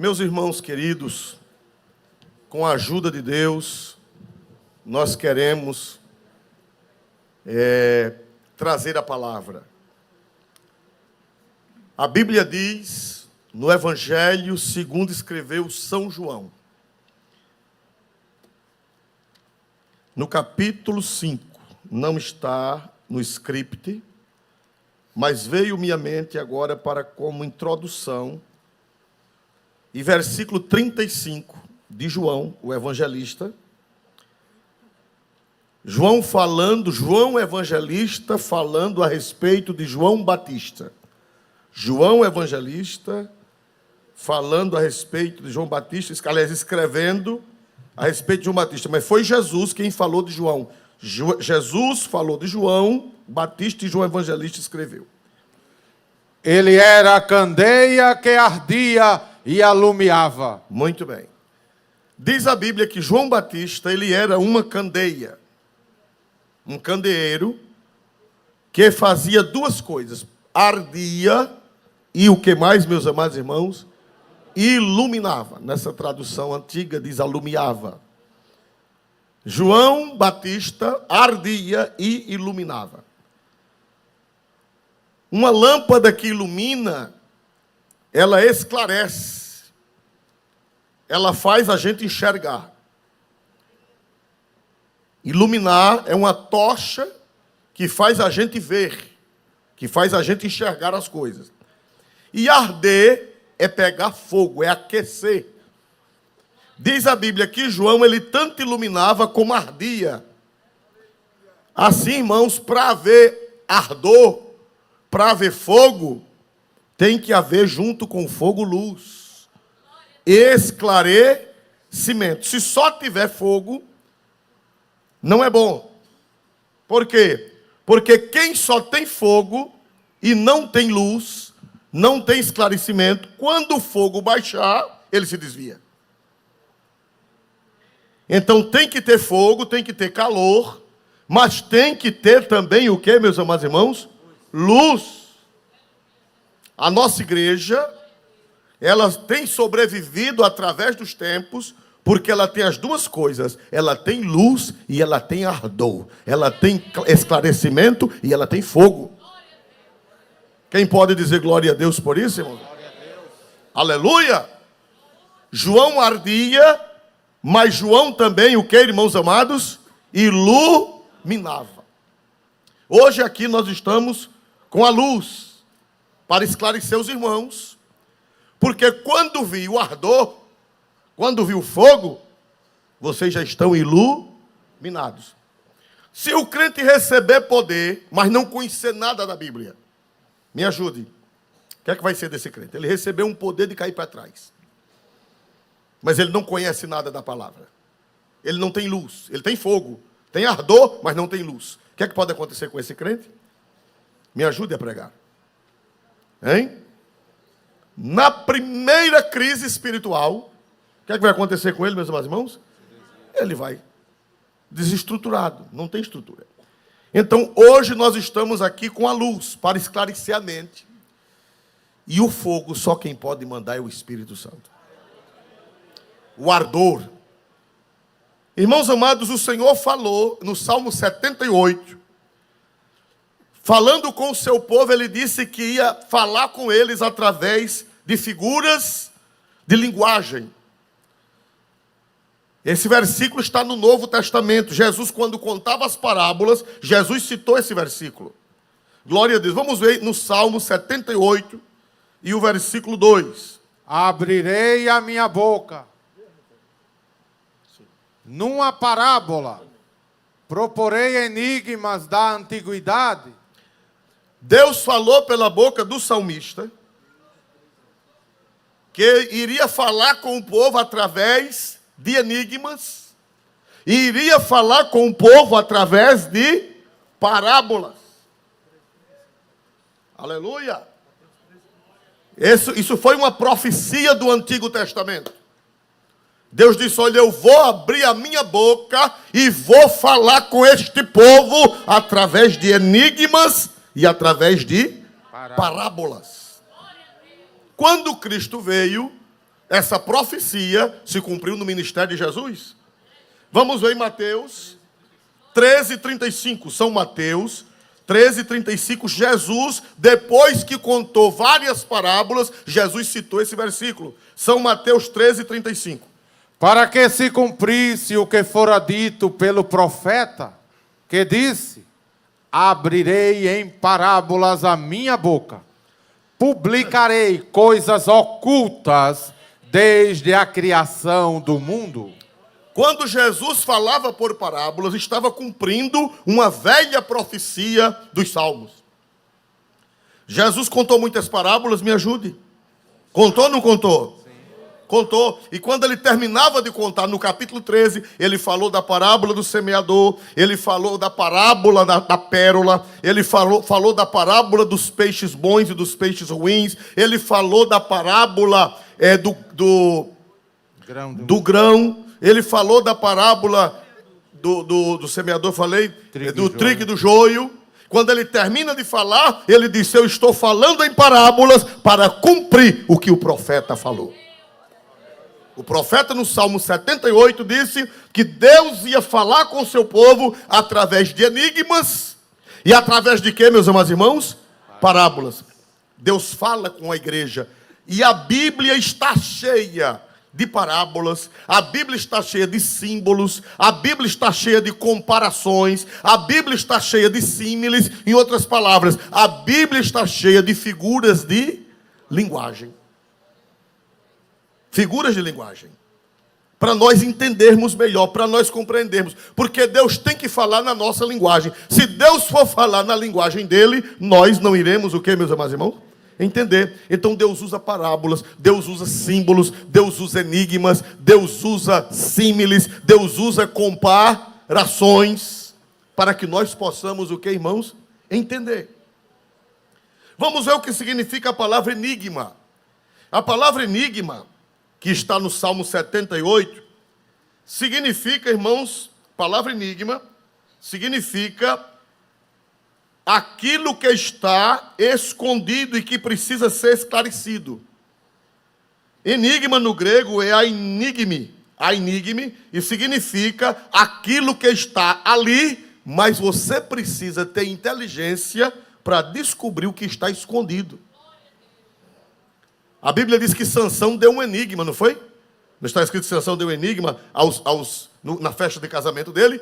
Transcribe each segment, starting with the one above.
Meus irmãos queridos, com a ajuda de Deus, nós queremos trazer a palavra. A Bíblia diz, no Evangelho segundo escreveu São João, no capítulo 5, não está no script, mas veio minha mente agora para como introdução, e versículo 35 de João, o evangelista, João evangelista falando a respeito de João Batista. João evangelista falando a respeito de João Batista, aliás, escrevendo a respeito de João Batista, mas foi Jesus quem falou de João. Jesus falou de João Batista e João evangelista escreveu. Ele era a candeia que ardia e alumiava. Muito bem. Diz a Bíblia que João Batista, ele era uma candeia, um candeeiro que fazia duas coisas: ardia e o que mais, meus amados irmãos? Iluminava. Nessa tradução antiga diz alumiava. João Batista ardia e iluminava. Uma lâmpada que ilumina, ela esclarece, ela faz a gente enxergar. Iluminar é uma tocha que faz a gente ver, que faz a gente enxergar as coisas. E arder é pegar fogo, é aquecer. Diz a Bíblia que João, ele tanto iluminava como ardia. Assim, irmãos, para haver ardor, para haver fogo, tem que haver junto com o fogo luz, esclarecimento. Se só tiver fogo, não é bom. Por quê? Porque quem só tem fogo e não tem luz, não tem esclarecimento, quando o fogo baixar, ele se desvia. Então tem que ter fogo, tem que ter calor, mas tem que ter também o que, meus amados irmãos? Luz. A nossa igreja, ela tem sobrevivido através dos tempos, porque ela tem as duas coisas. Ela tem luz e ela tem ardor. Ela tem esclarecimento e ela tem fogo. Quem pode dizer glória a Deus por isso, irmão? Glória a Deus. Aleluia! João ardia, mas João também, o que, irmãos amados? Iluminava. Hoje aqui nós estamos com a luz, para esclarecer os irmãos, porque quando vi o ardor, quando vi o fogo, vocês já estão iluminados. Se o crente receber poder, mas não conhecer nada da Bíblia, me ajude. O que é que vai ser desse crente? Ele recebeu um poder de cair para trás, mas ele não conhece nada da palavra. Ele não tem luz, ele tem fogo, tem ardor, mas não tem luz. O que é que pode acontecer com esse crente? Me ajude a pregar. Hein? Na primeira crise espiritual, o que é que vai acontecer com ele, meus amados irmãos? Ele vai desestruturado, não tem estrutura. Então, hoje nós estamos aqui com a luz, para esclarecer a mente. E o fogo, só quem pode mandar é o Espírito Santo. O ardor. Irmãos amados, o Senhor falou no Salmo 78, falando com o seu povo, ele disse que ia falar com eles através de figuras de linguagem. Esse versículo está no Novo Testamento. Jesus, quando contava as parábolas, Jesus citou esse versículo. Glória a Deus. Vamos ver no Salmo 78 e o versículo 2. Abrirei a minha boca, numa parábola, proporei enigmas da antiguidade. Deus falou pela boca do salmista que iria falar com o povo através de enigmas e iria falar com o povo através de parábolas. Aleluia! Isso foi uma profecia do Antigo Testamento. Deus disse: olha, eu vou abrir a minha boca e vou falar com este povo através de enigmas e através de parábolas. Quando Cristo veio, essa profecia se cumpriu no ministério de Jesus? Vamos ver em Mateus 13:35. São Mateus 13:35. Jesus, depois que contou várias parábolas, Jesus citou esse versículo. São Mateus 13:35. Para que se cumprisse o que fora dito pelo profeta, que disse: abrirei em parábolas a minha boca, publicarei coisas ocultas desde a criação do mundo. Quando Jesus falava por parábolas, estava cumprindo uma velha profecia dos Salmos. Jesus contou muitas parábolas, me ajude. Contou ou não contou? Sim. Contou. E quando ele terminava de contar, no capítulo 13, ele falou da parábola do semeador, ele falou da parábola da pérola, ele falou da parábola dos peixes bons e dos peixes ruins, ele falou da parábola do grão. Ele falou da parábola do semeador, do trigo e do joio. Quando ele termina de falar, ele disse: eu estou falando em parábolas para cumprir o que o profeta falou. O profeta no Salmo 78 disse que Deus ia falar com o seu povo através de enigmas. E através de quê, meus amados irmãos? Parábolas. Deus fala com a igreja. E a Bíblia está cheia de parábolas, a Bíblia está cheia de símbolos, a Bíblia está cheia de comparações, a Bíblia está cheia de símiles. Em outras palavras, a Bíblia está cheia de figuras de linguagem. Figuras de linguagem. Para nós entendermos melhor, para nós compreendermos. Porque Deus tem que falar na nossa linguagem. Se Deus for falar na linguagem dele, nós não iremos o quê, meus amados irmãos? Entender. Então Deus usa parábolas, Deus usa símbolos, Deus usa enigmas, Deus usa símiles, Deus usa comparações, para que nós possamos o que, irmãos? Entender. Vamos ver o que significa a palavra enigma. A palavra enigma, que está no Salmo 78, significa, irmãos, palavra enigma, significa aquilo que está escondido e que precisa ser esclarecido. Enigma no grego é ainigme, e significa aquilo que está ali, mas você precisa ter inteligência para descobrir o que está escondido. A Bíblia diz que Sansão deu um enigma, não foi? Não está escrito que Sansão deu um enigma na festa de casamento dele?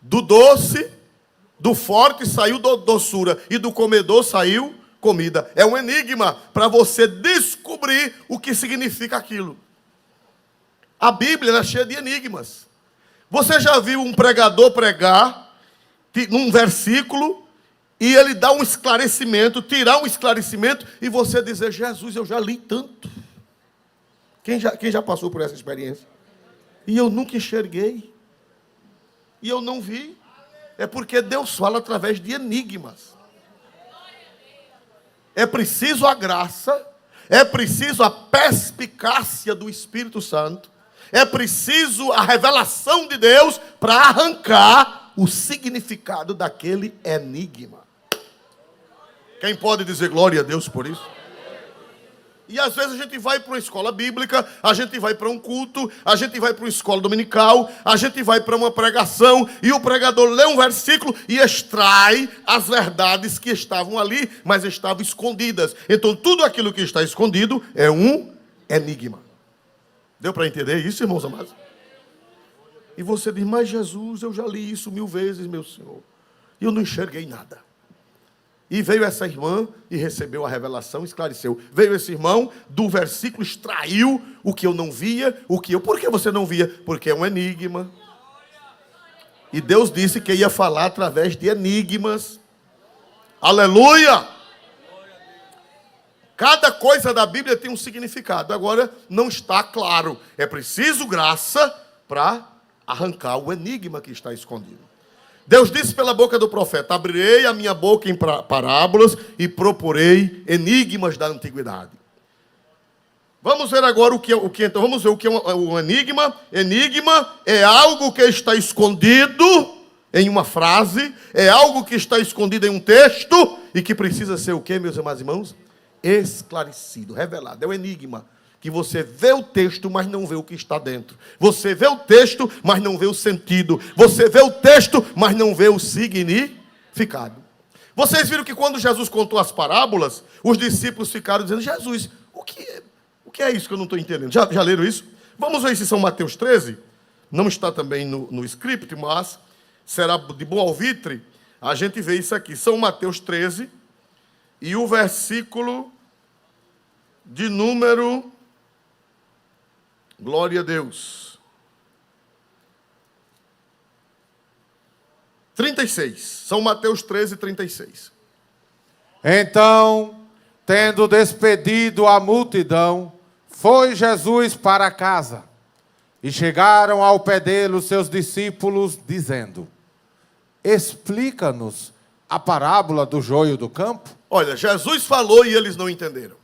Do doce, do forte saiu doçura, e do comedor saiu comida. É um enigma para você descobrir o que significa aquilo. A Bíblia é cheia de enigmas. Você já viu um pregador pregar num versículo e ele dá um esclarecimento, tirar um esclarecimento, e você dizer: Jesus, eu já li tanto. Quem já passou por essa experiência? E eu nunca enxerguei. E eu não vi. É porque Deus fala através de enigmas. É preciso a graça, é preciso a perspicácia do Espírito Santo, é preciso a revelação de Deus para arrancar o significado daquele enigma. Quem pode dizer glória a Deus por isso? E às vezes a gente vai para uma escola bíblica, a gente vai para um culto, a gente vai para uma escola dominical, a gente vai para uma pregação, e o pregador lê um versículo e extrai as verdades que estavam ali, mas estavam escondidas. Então tudo aquilo que está escondido é um enigma. Deu para entender isso, irmãos amados? E você diz: mas Jesus, eu já li isso 1000 vezes, meu Senhor, e eu não enxerguei nada. E veio essa irmã e recebeu a revelação, esclareceu. Veio esse irmão, do versículo extraiu o que eu não via, Por que você não via? Porque é um enigma. E Deus disse que ia falar através de enigmas. Aleluia! Cada coisa da Bíblia tem um significado. Agora, não está claro. É preciso graça para arrancar o enigma que está escondido. Deus disse pela boca do profeta: abrirei a minha boca em parábolas e proporei enigmas da antiguidade. Vamos ver agora então vamos ver o que é um enigma. Enigma é algo que está escondido em uma frase, é algo que está escondido em um texto e que precisa ser o quê, meus amados irmãos? Esclarecido, revelado. É o enigma. que você vê o texto, mas não vê o que está dentro. Você vê o texto, mas não vê o sentido. Você vê o texto, mas não vê o significado. Vocês viram que quando Jesus contou as parábolas, os discípulos ficaram dizendo: Jesus, o que é isso que eu não estou entendendo? Já leram isso? Vamos ver se São Mateus 13. Não está também no script, mas será de bom alvitre a gente vê isso aqui. São Mateus 13 e o versículo de número... Glória a Deus. 36. São Mateus 13, 36. Então, tendo despedido a multidão, foi Jesus para casa. E chegaram ao pé dele os seus discípulos, dizendo: explica-nos a parábola do joio do campo. Olha, Jesus falou e eles não entenderam.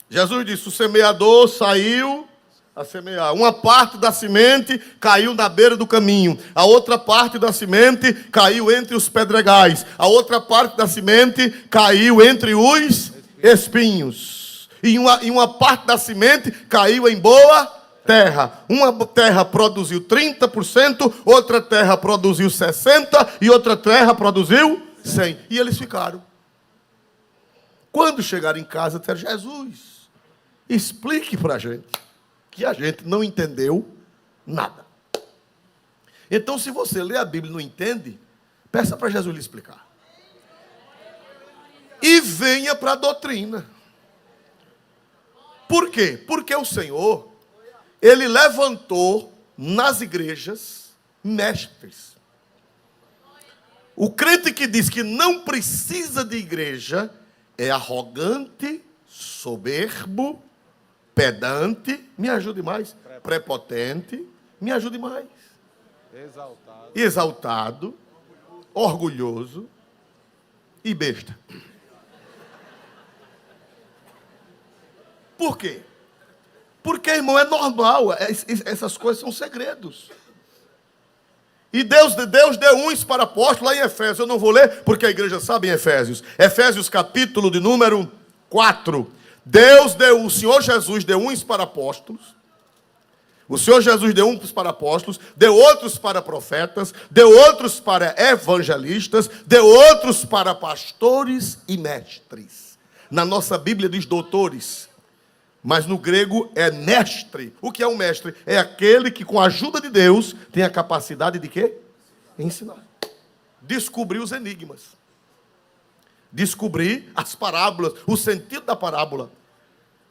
Jesus disse: o semeador saiu a semear. Uma parte da semente caiu na beira do caminho. A outra parte da semente caiu entre os pedregais. A outra parte da semente caiu entre os espinhos. E uma parte da semente caiu em boa terra. Uma terra produziu 30%, outra terra produziu 60% e outra terra produziu 100%. E eles ficaram. Quando chegaram em casa, disseram: Jesus, explique para a gente, que a gente não entendeu nada. Então, se você lê a Bíblia e não entende, peça para Jesus lhe explicar. E venha para a doutrina. Por quê? Porque o Senhor, Ele levantou nas igrejas mestres. O crente que diz que não precisa de igreja é arrogante, soberbo, pedante, me ajude mais, prepotente, me ajude mais, exaltado, orgulhoso e besta. Por quê? Porque, irmão, é normal, essas coisas são segredos. E Deus deu uns para apóstolos, lá em Efésios. Eu não vou ler, porque a igreja sabe em Efésios. Efésios capítulo de número 4. O Senhor Jesus deu uns para apóstolos. O Senhor Jesus deu uns para apóstolos, deu outros para profetas, deu outros para evangelistas, deu outros para pastores e mestres. Na nossa Bíblia diz doutores, mas no grego é mestre. O que é um mestre? É aquele que, com a ajuda de Deus, tem a capacidade de quê? Ensinar. Descobrir os enigmas. Descobrir as parábolas, o sentido da parábola.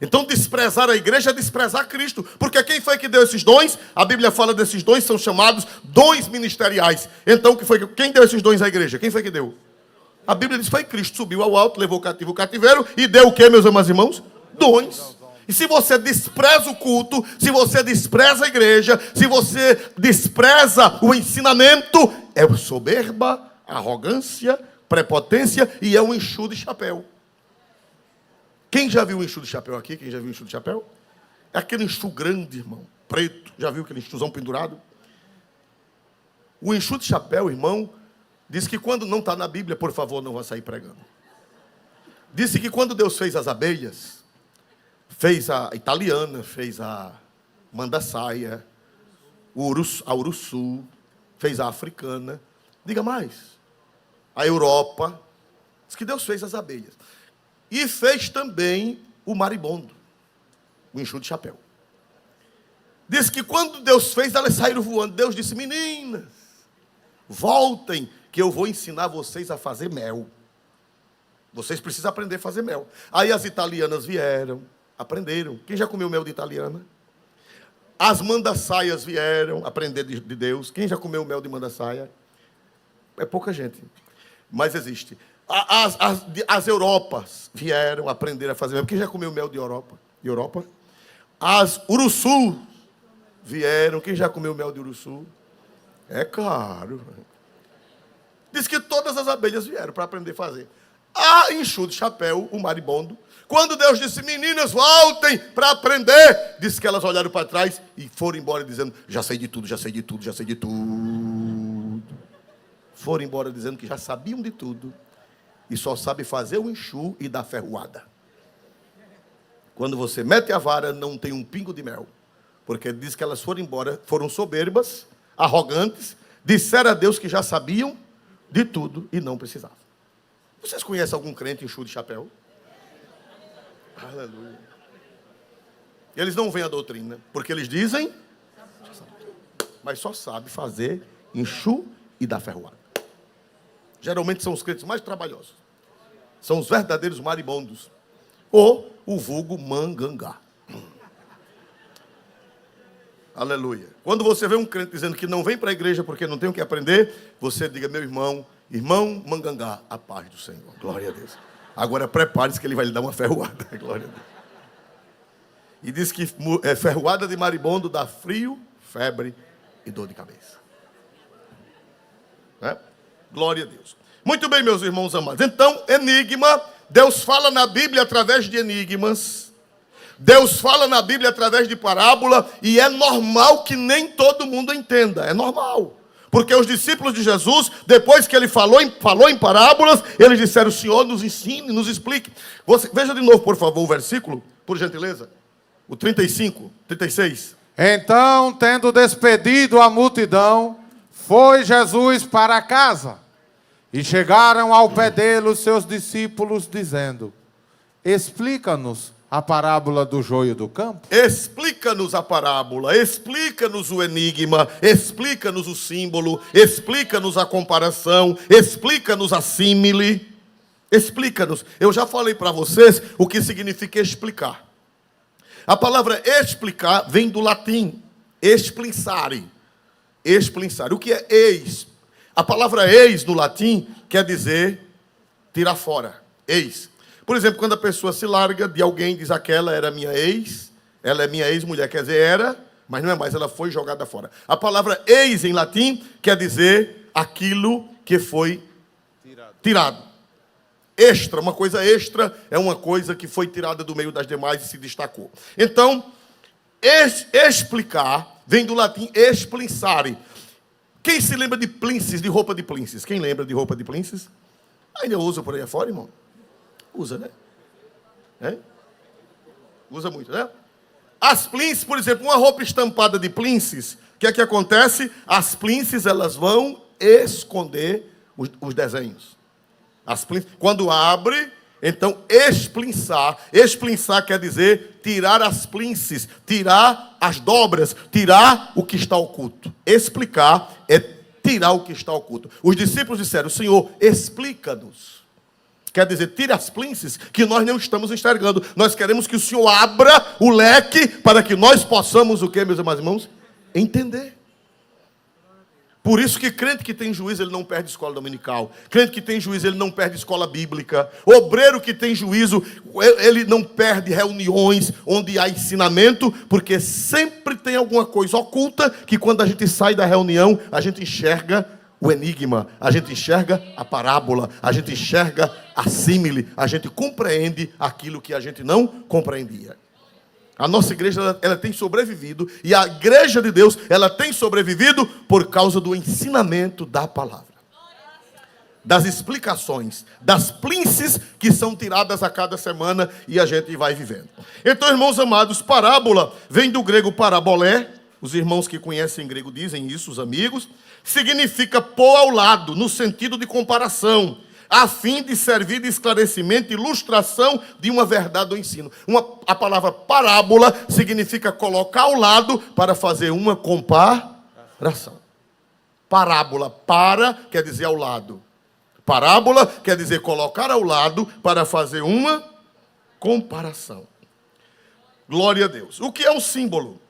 Então, desprezar a igreja é desprezar Cristo. Porque quem foi que deu esses dons? A Bíblia fala desses dons, são chamados dons ministeriais. Então, quem deu esses dons à igreja? Quem foi que deu? A Bíblia diz que foi Cristo. Subiu ao alto, levou o cativo o cativeiro e deu o quê, meus amados irmãos? Dons. E se você despreza o culto, se você despreza a igreja, se você despreza o ensinamento, é soberba, arrogância, prepotência e é um enxu de chapéu. Quem já viu um enxu de chapéu aqui? Quem já viu um enxu de chapéu? É aquele enxu grande, irmão, preto. Já viu aquele enxuzão pendurado? O enxu de chapéu, irmão, diz que quando não está na Bíblia, por favor, não vá sair pregando. Disse que quando Deus fez as abelhas, fez a italiana, fez a mandaçaia, a urussu, fez a africana. Diga mais. A Europa. Diz que Deus fez as abelhas. E fez também o maribondo, o enxu de chapéu. Diz que quando Deus fez, elas saíram voando. Deus disse: meninas, voltem, que eu vou ensinar vocês a fazer mel. Vocês precisam aprender a fazer mel. Aí as italianas vieram, aprenderam. Quem já comeu mel de italiana? As mandaçaias vieram aprender de Deus. Quem já comeu mel de mandaçaia? É pouca gente, mas existe. As Europas vieram aprender a fazer mel. Quem já comeu mel de Europa? As urussu vieram. Quem já comeu mel de urussu? É caro. Diz que todas as abelhas vieram para aprender a fazer. A enxu de chapéu, o maribondo, quando Deus disse: meninas, voltem para aprender, disse que elas olharam para trás e foram embora dizendo: já sei de tudo, já sei de tudo, já sei de tudo. Foram embora dizendo que já sabiam de tudo e só sabe fazer o enxu e dar ferroada. Quando você mete a vara, não tem um pingo de mel. Porque diz que elas foram embora, foram soberbas, arrogantes, disseram a Deus que já sabiam de tudo e não precisavam. Vocês conhecem algum crente em chu de chapéu? Aleluia. Eles não veem a doutrina, porque eles dizem, mas só sabe fazer enxu e dar ferroada. Geralmente são os crentes mais trabalhosos. São os verdadeiros maribondos. Ou o vulgo mangangá. Aleluia. Quando você vê um crente dizendo que não vem para a igreja porque não tem o que aprender, você diga, meu irmão, irmão mangangá, a paz do Senhor. Glória a Deus. Agora prepare-se que ele vai lhe dar uma ferroada. Glória a Deus. E diz que ferroada de maribondo dá frio, febre e dor de cabeça. Né? Glória a Deus. Muito bem, meus irmãos amados. Então, enigma, Deus fala na Bíblia através de enigmas. Deus fala na Bíblia através de parábola. E é normal que nem todo mundo entenda. É normal. Porque os discípulos de Jesus, depois que ele falou em parábolas, eles disseram, Senhor, nos ensine, nos explique. Veja de novo, por favor, o versículo, por gentileza. O 35, 36. Então, tendo despedido a multidão, foi Jesus para casa. E chegaram ao pé dele os seus discípulos, dizendo, explica-nos a parábola do joio do campo. Explica-nos a parábola, explica-nos o enigma, explica-nos o símbolo, explica-nos a comparação, explica-nos a símile, explica-nos. Eu já falei para vocês o que significa explicar. A palavra explicar vem do latim, explicare. Explicare. O que é eis? A palavra eis no latim quer dizer tirar fora. Eis. Por exemplo, quando a pessoa se larga de alguém, diz aquela era minha ex, ela é minha ex-mulher, quer dizer, era, mas não é mais, ela foi jogada fora. A palavra eis em latim quer dizer aquilo que foi tirado. Extra, uma coisa extra, é uma coisa que foi tirada do meio das demais e se destacou. Então, explicar vem do latim explicare. Quem se lembra de plinces, de roupa de plinces? Quem lembra de roupa de plinces? Ainda usa por aí afora, irmão? Usa, né? É? Usa muito, né? As plinces, por exemplo, uma roupa estampada de plinces, o que é que acontece? As plinces, elas vão esconder os desenhos. Quando abre, então esplinçar. Esplinçar quer dizer tirar as plinces, tirar as dobras, tirar o que está oculto. Explicar é tirar o que está oculto. Os discípulos disseram, Senhor, explica-nos. Quer dizer, tira as plinces que nós não estamos enxergando. Nós queremos que o Senhor abra o leque para que nós possamos, o que, meus amados irmãos? Entender. Por isso que crente que tem juízo, ele não perde escola dominical. Crente que tem juízo, ele não perde escola bíblica. Obreiro que tem juízo, ele não perde reuniões onde há ensinamento, porque sempre tem alguma coisa oculta que quando a gente sai da reunião, a gente enxerga o enigma, a gente enxerga a parábola, a gente enxerga a símile, a gente compreende aquilo que a gente não compreendia. A nossa igreja, ela tem sobrevivido, e a igreja de Deus, ela tem sobrevivido por causa do ensinamento da palavra. Das explicações, das plinces que são tiradas a cada semana e a gente vai vivendo. Então, irmãos amados, parábola vem do grego parabolé, os irmãos que conhecem grego dizem isso, os amigos, significa pôr ao lado, no sentido de comparação, a fim de servir de esclarecimento, ilustração de uma verdade ou ensino. A palavra parábola significa colocar ao lado para fazer uma comparação. Parábola, quer dizer ao lado. Parábola quer dizer colocar ao lado para fazer uma comparação. Glória a Deus. O que é um símbolo?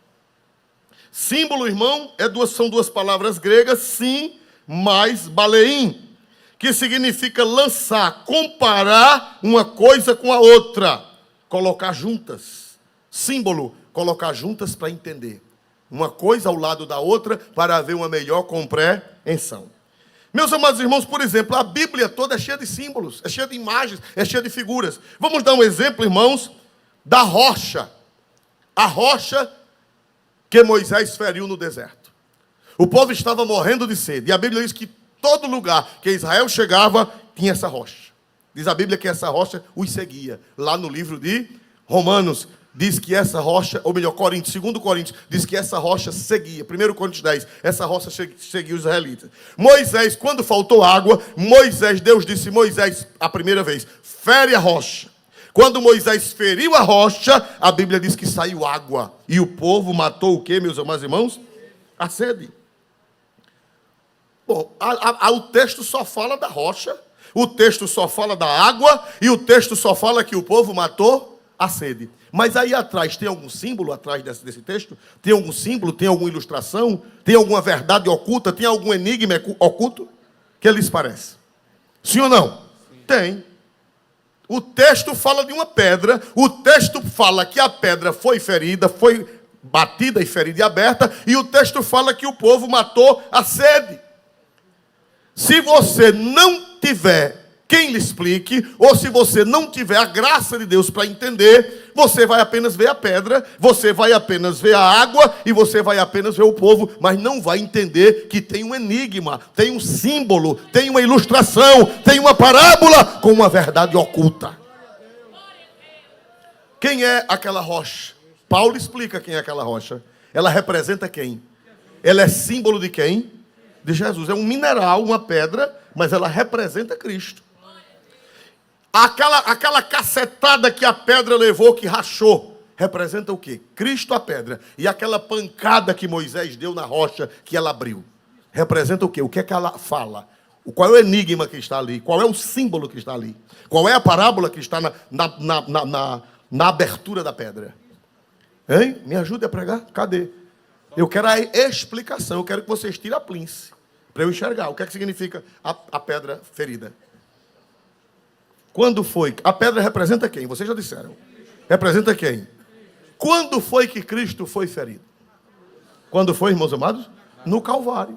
Símbolo, irmão, são duas palavras gregas, sim, mais baleim, que significa lançar, comparar uma coisa com a outra, colocar juntas. Símbolo, colocar juntas para entender. Uma coisa ao lado da outra para haver uma melhor compreensão. Meus amados irmãos, por exemplo, a Bíblia toda é cheia de símbolos, é cheia de imagens, é cheia de figuras. Vamos dar um exemplo, irmãos, da rocha. A rocha que Moisés feriu no deserto. O povo estava morrendo de sede. E a Bíblia diz que todo lugar que Israel chegava, tinha essa rocha. Diz a Bíblia que essa rocha os seguia. Lá no livro de Romanos, diz que essa rocha, ou melhor, Coríntios, 2 Coríntios, diz que essa rocha seguia. 1 Coríntios 10, essa rocha seguia os israelitas. Moisés, quando faltou água, Deus disse, Moisés, a primeira vez, fere a rocha. Quando Moisés feriu a rocha, a Bíblia diz que saiu água. E o povo matou o quê, meus amados irmãos? A sede. Bom, o texto só fala da rocha, o texto só fala da água, e o texto só fala que o povo matou a sede. Mas aí atrás, tem algum símbolo atrás desse texto? Tem algum símbolo? Tem alguma ilustração? Tem alguma verdade oculta? Tem algum enigma oculto? Que lhes parece? Sim ou não? Sim. Tem. O texto fala de uma pedra, o texto fala que a pedra foi ferida, foi batida e ferida e aberta, e o texto fala que o povo matou a sede. Se você não tiver quem lhe explique, ou se você não tiver a graça de Deus para entender, você vai apenas ver a pedra, você vai apenas ver a água, e você vai apenas ver o povo, mas não vai entender que tem um enigma, tem um símbolo, tem uma ilustração, tem uma parábola com uma verdade oculta. Quem é aquela rocha? Paulo explica quem é aquela rocha. Ela representa quem? Ela é símbolo de quem? De Jesus. É um mineral, uma pedra, mas ela representa Cristo. Aquela cacetada que a pedra levou, que rachou, representa o quê? Cristo, a pedra. E aquela pancada que Moisés deu na rocha, que ela abriu, representa o quê? O que é que ela fala? Qual é o enigma que está ali? Qual é o símbolo que está ali? Qual é a parábola que está na abertura da pedra? Hein? Me ajude a pregar? Cadê? Eu quero a explicação. Eu quero que vocês tirem a plince, para eu enxergar. O que é que significa a pedra ferida? Quando foi? A pedra representa quem? Vocês já disseram. Representa quem? Quando foi que Cristo foi ferido? Quando foi, irmãos amados? No Calvário.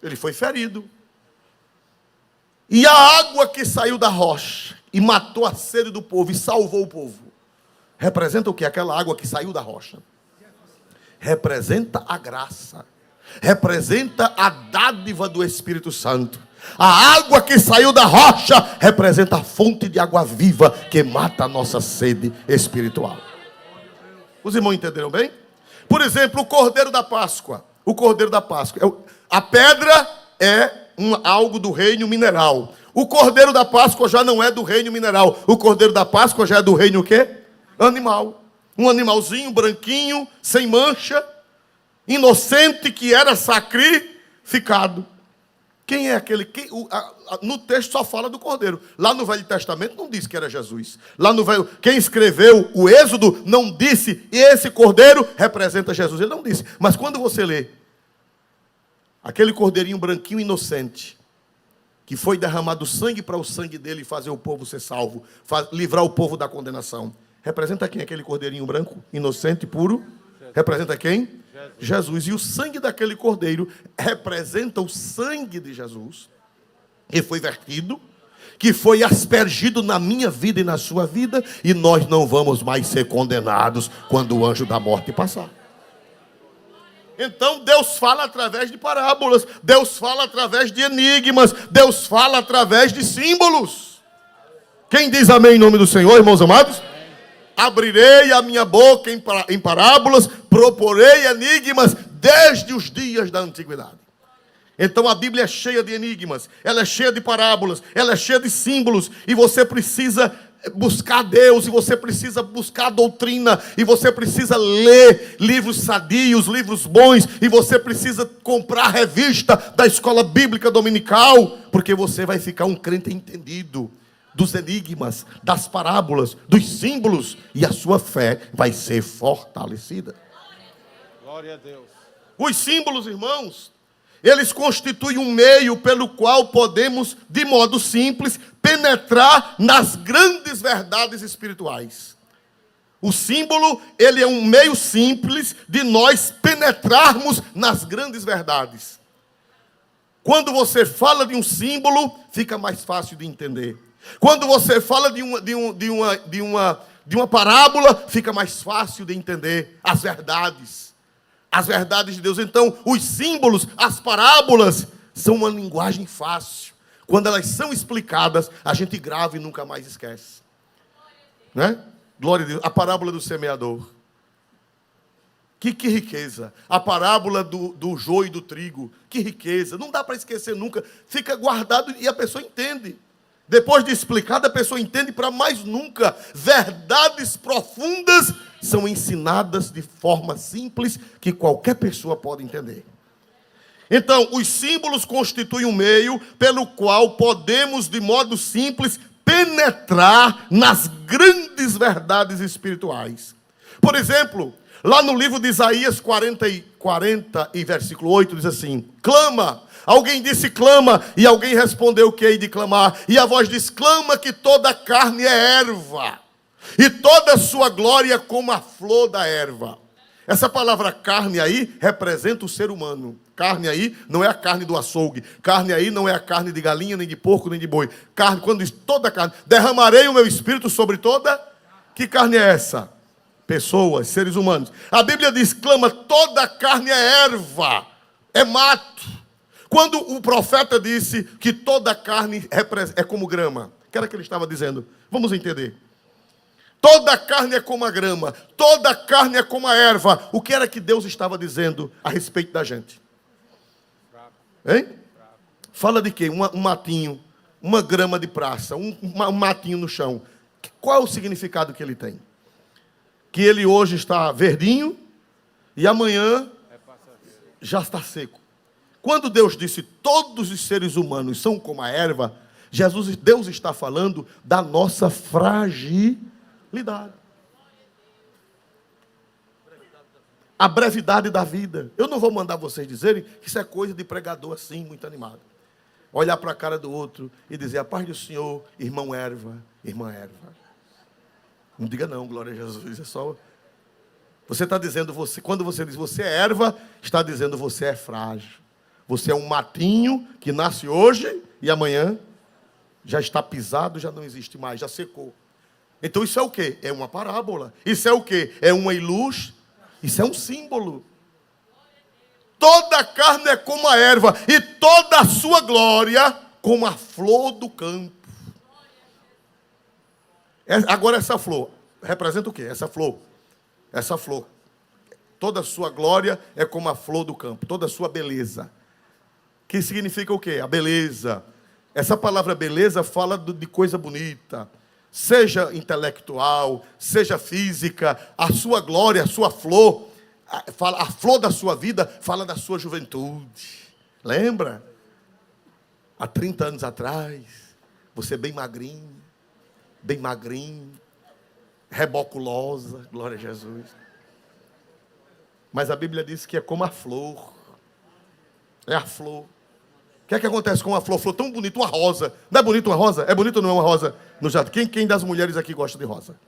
Ele foi ferido. E a água que saiu da rocha e matou a sede do povo e salvou o povo, representa o que? Aquela água que saiu da rocha. Representa a graça. Representa a dádiva do Espírito Santo. A água que saiu da rocha representa a fonte de água viva que mata a nossa sede espiritual. Os irmãos entenderam bem? Por exemplo, o Cordeiro da Páscoa. O Cordeiro da Páscoa. A pedra é algo do reino mineral. O Cordeiro da Páscoa já não é do reino mineral. O Cordeiro da Páscoa já é do reino o quê? Animal. Um animalzinho branquinho, sem mancha, inocente, que era sacrificado. Quem é aquele? No texto só fala do Cordeiro. Lá no Velho Testamento não diz que era Jesus. Quem escreveu o Êxodo não disse, e esse Cordeiro representa Jesus. Ele não disse. Mas quando você lê, aquele cordeirinho branquinho inocente, que foi derramado sangue para o sangue dele fazer o povo ser salvo, livrar o povo da condenação. Representa quem? Aquele cordeirinho branco, inocente, puro? Representa quem? Jesus. E o sangue daquele cordeiro representa o sangue de Jesus, que foi vertido, que foi aspergido na minha vida e na sua vida, e nós não vamos mais ser condenados quando o anjo da morte passar. Então Deus fala através de parábolas, Deus fala através de enigmas, Deus fala através de símbolos. Quem diz amém em nome do Senhor, irmãos amados? Abrirei a minha boca em parábolas, proporei enigmas desde os dias da antiguidade. Então a Bíblia é cheia de enigmas, ela é cheia de parábolas, ela é cheia de símbolos, e você precisa buscar Deus, e você precisa buscar a doutrina, e você precisa ler livros sadios, livros bons, e você precisa comprar a revista da escola bíblica dominical, porque você vai ficar um crente entendido dos enigmas, das parábolas, dos símbolos, e a sua fé vai ser fortalecida. Glória a Deus. Os símbolos, irmãos, eles constituem um meio pelo qual podemos, de modo simples, penetrar nas grandes verdades espirituais. O símbolo, ele é um meio simples de nós penetrarmos nas grandes verdades. Quando você fala de um símbolo, fica mais fácil de entender. Quando você fala de uma parábola, fica mais fácil de entender as verdades de Deus. Então, os símbolos, as parábolas, são uma linguagem fácil. Quando elas são explicadas, a gente grava e nunca mais esquece. Né? Glória a Deus. A parábola do semeador. Que riqueza. A parábola do joio e do trigo. Que riqueza. Não dá para esquecer nunca. Fica guardado e a pessoa entende. Depois de explicado, a pessoa entende para mais nunca. Verdades profundas são ensinadas de forma simples que qualquer pessoa pode entender. Então, os símbolos constituem um meio pelo qual podemos, de modo simples, penetrar nas grandes verdades espirituais. Por exemplo, lá no livro de Isaías 40 e versículo 8, diz assim: clama. Alguém disse clama, e alguém respondeu que hei de clamar. E a voz diz: clama que toda a carne é erva, e toda a sua glória como a flor da erva. Essa palavra carne aí representa o ser humano. Carne aí não é a carne do açougue. Carne aí não é a carne de galinha, nem de porco, nem de boi. Carne, quando diz toda a carne, derramarei o meu espírito sobre toda. Que carne é essa? Pessoas, seres humanos. A Bíblia diz: clama, toda a carne é erva, é mato. Quando o profeta disse que toda a carne é como grama, o que era que ele estava dizendo? Vamos entender. Toda a carne é como a grama, toda a carne é como a erva. O que era que Deus estava dizendo a respeito da gente? Hein? Fala de quê? Um matinho, uma grama de praça, um matinho no chão. Qual é o significado que ele tem? Que ele hoje está verdinho e amanhã já está seco. Quando Deus disse todos os seres humanos são como a erva, Deus está falando da nossa fragilidade. A brevidade da vida. Eu não vou mandar vocês dizerem que isso é coisa de pregador assim, muito animado. Olhar para a cara do outro e dizer: a paz do Senhor, irmão erva, irmã erva. Não diga não, glória a Jesus. É só... Você está dizendo, quando você diz você é erva, está dizendo você é frágil. Você é um matinho que nasce hoje e amanhã já está pisado, já não existe mais, já secou. Então isso é o quê? É uma parábola. Isso é o quê? É uma ilustração. Isso é um símbolo. Toda a carne é como a erva e toda a sua glória como a flor do campo. Agora essa flor representa o quê? Essa flor. Toda a sua glória é como a flor do campo. Toda a sua beleza. Que significa o quê? A beleza. Essa palavra beleza fala de coisa bonita. Seja intelectual, seja física, a sua glória, a sua flor, a flor da sua vida fala da sua juventude. Lembra? Há 30 anos atrás, você bem magrinho, reboculosa, glória a Jesus. Mas a Bíblia diz que é como a flor. É a flor. O que é que acontece com uma flor? Flor tão bonita, uma rosa. Não é bonito uma rosa? É bonito ou não é uma rosa no jardim? Quem das mulheres aqui gosta de rosa?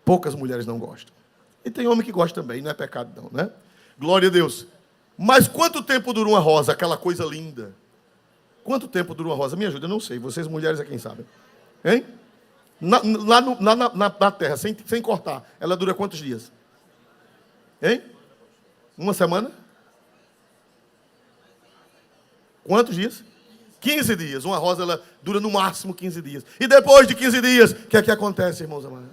Poucas mulheres não gostam. E tem homem que gosta também, não é pecado não, né? Glória a Deus. Mas quanto tempo dura uma rosa, aquela coisa linda? Quanto tempo dura uma rosa? Me ajuda, eu não sei. Vocês mulheres é quem sabe. Hein? Na terra, sem cortar, ela dura quantos dias? Hein? Uma semana? Quantos dias? 15 dias. Uma rosa, ela dura no máximo 15 dias. E depois de 15 dias, o que é que acontece, irmãos amados?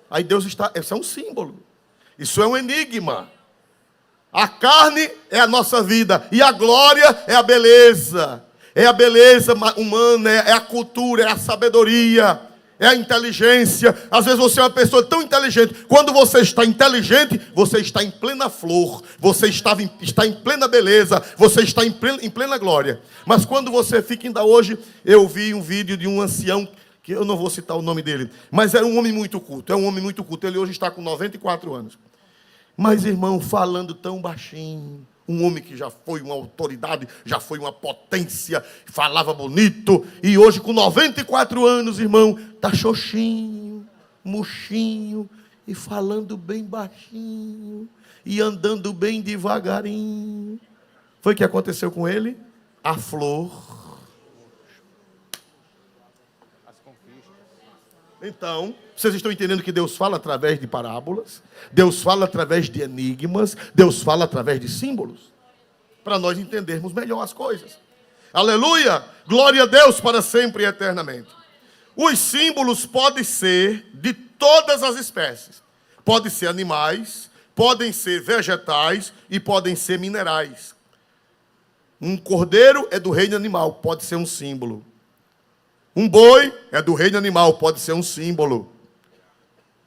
Aí Deus está... Isso é um símbolo. Isso é um enigma. A carne é a nossa vida. E a glória é a beleza. É a beleza humana, é a cultura, é a sabedoria, é a inteligência. Às vezes você é uma pessoa tão inteligente. Quando você está inteligente, você está em plena flor. Você está em plena beleza. Você está em plena glória. Mas quando você fica, ainda hoje, eu vi um vídeo de um ancião, que eu não vou citar o nome dele, mas era um homem muito culto. É um homem muito culto. Ele hoje está com 94 anos. Mas, irmão, falando tão baixinho. Um homem que já foi uma autoridade, já foi uma potência, falava bonito. E hoje, com 94 anos, irmão, está xoxinho, murchinho, e falando bem baixinho, e andando bem devagarinho. Foi o que aconteceu com ele? A flor. Então, vocês estão entendendo que Deus fala através de parábolas, Deus fala através de enigmas, Deus fala através de símbolos, para nós entendermos melhor as coisas. Aleluia! Glória a Deus para sempre e eternamente. Os símbolos podem ser de todas as espécies. Podem ser animais, podem ser vegetais e podem ser minerais. Um cordeiro é do reino animal, pode ser um símbolo. Um boi é do reino animal, pode ser um símbolo.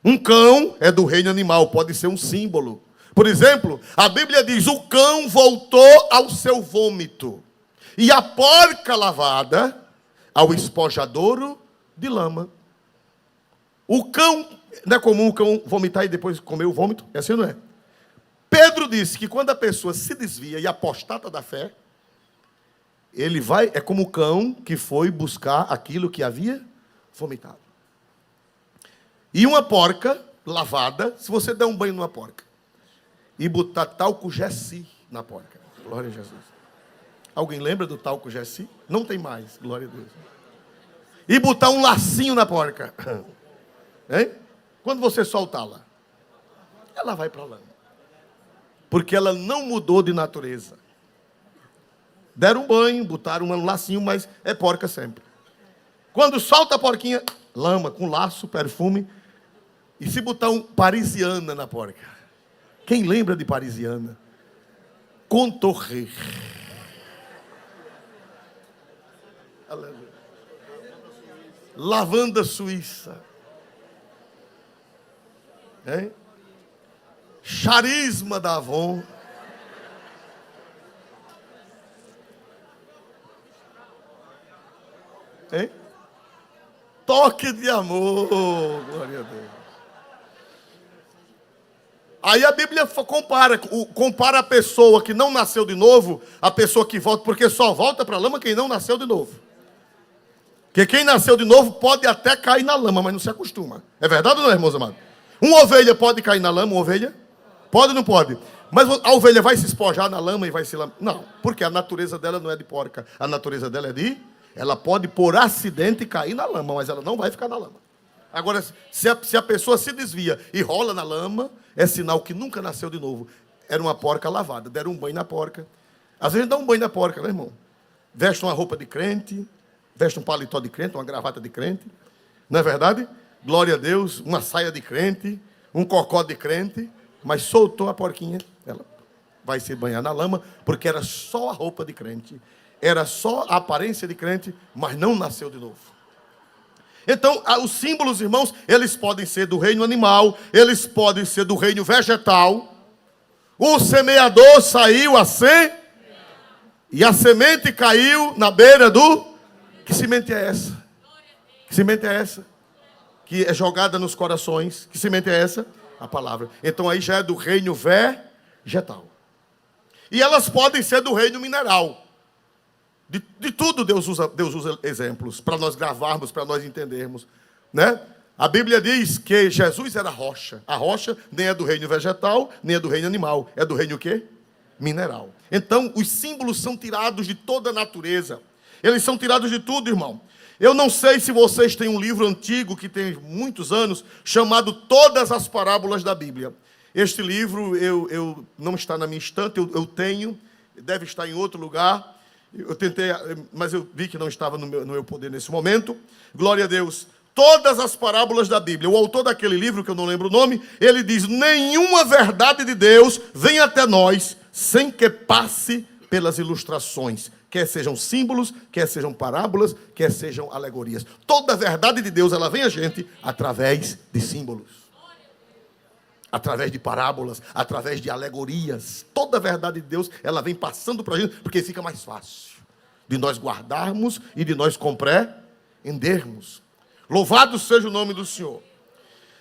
Um cão é do reino animal, pode ser um símbolo. Por exemplo, a Bíblia diz: o cão voltou ao seu vômito, e a porca lavada ao espojadouro de lama. O cão, não é comum o cão vomitar e depois comer o vômito? É assim ou não é? Pedro disse que quando a pessoa se desvia e apostata da fé, ele vai, é como o cão que foi buscar aquilo que havia vomitado. E uma porca lavada, se você der um banho numa porca e botar talco Gessi na porca, glória a Jesus. Alguém lembra do talco Gessi? Não tem mais, glória a Deus. E botar um lacinho na porca, hein? Quando você soltá-la, ela vai para a lama, porque ela não mudou de natureza. Deram um banho, botaram um lacinho, mas é porca sempre. Quando solta a porquinha, lama, com laço, perfume. E se botar um parisiana na porca? Quem lembra de parisiana? Contorrer. Lavanda suíça. Hein? Charisma da Avon. Hein? Toque de amor. Glória a Deus. Aí a Bíblia compara a pessoa que não nasceu de novo, a pessoa que volta, porque só volta para a lama quem não nasceu de novo. Porque quem nasceu de novo pode até cair na lama, mas não se acostuma. É verdade ou não, irmãos amados? Uma ovelha pode cair na lama, uma ovelha? Pode ou não pode? Mas a ovelha vai se espojar na lama e vai se... Não, porque a natureza dela não é de porca. A natureza dela é de... Ela pode, por acidente, cair na lama, mas ela não vai ficar na lama. Agora, se a pessoa se desvia e rola na lama, é sinal que nunca nasceu de novo. Era uma porca lavada, deram um banho na porca. Às vezes dá um banho na porca, né, irmão? Veste uma roupa de crente, veste um paletó de crente, uma gravata de crente. Não é verdade? Glória a Deus, uma saia de crente, um cocó de crente, mas soltou a porquinha, ela vai se banhar na lama, porque era só a roupa de crente. Era só a aparência de crente, mas não nasceu de novo. Então, os símbolos, irmãos, eles podem ser do reino animal, eles podem ser do reino vegetal. O semeador saiu assim, e a semente caiu na beira do... Que semente é essa? Que semente é essa? Que é jogada nos corações. Que semente é essa? A palavra. Então aí já é do reino vegetal. E elas podem ser do reino mineral. De tudo Deus usa exemplos para nós gravarmos, para nós entendermos, né? A Bíblia diz que Jesus era rocha. A rocha nem é do reino vegetal, nem é do reino animal. É do reino o quê? Mineral. Então, os símbolos são tirados de toda a natureza. Eles são tirados de tudo, irmão. Eu não sei se vocês têm um livro antigo, que tem muitos anos, chamado Todas as Parábolas da Bíblia. Este livro eu não está na minha estante, eu tenho, deve estar em outro lugar. Eu tentei, mas eu vi que não estava no meu poder nesse momento. Glória a Deus. Todas as parábolas da Bíblia. O autor daquele livro, que eu não lembro o nome, ele diz: nenhuma verdade de Deus vem até nós sem que passe pelas ilustrações. Quer sejam símbolos, quer sejam parábolas, quer sejam alegorias. Toda a verdade de Deus, ela vem a gente através de símbolos. Através de parábolas, através de alegorias. Toda a verdade de Deus, ela vem passando para a gente, porque fica mais fácil de nós guardarmos e de nós compreendermos. Louvado seja o nome do Senhor.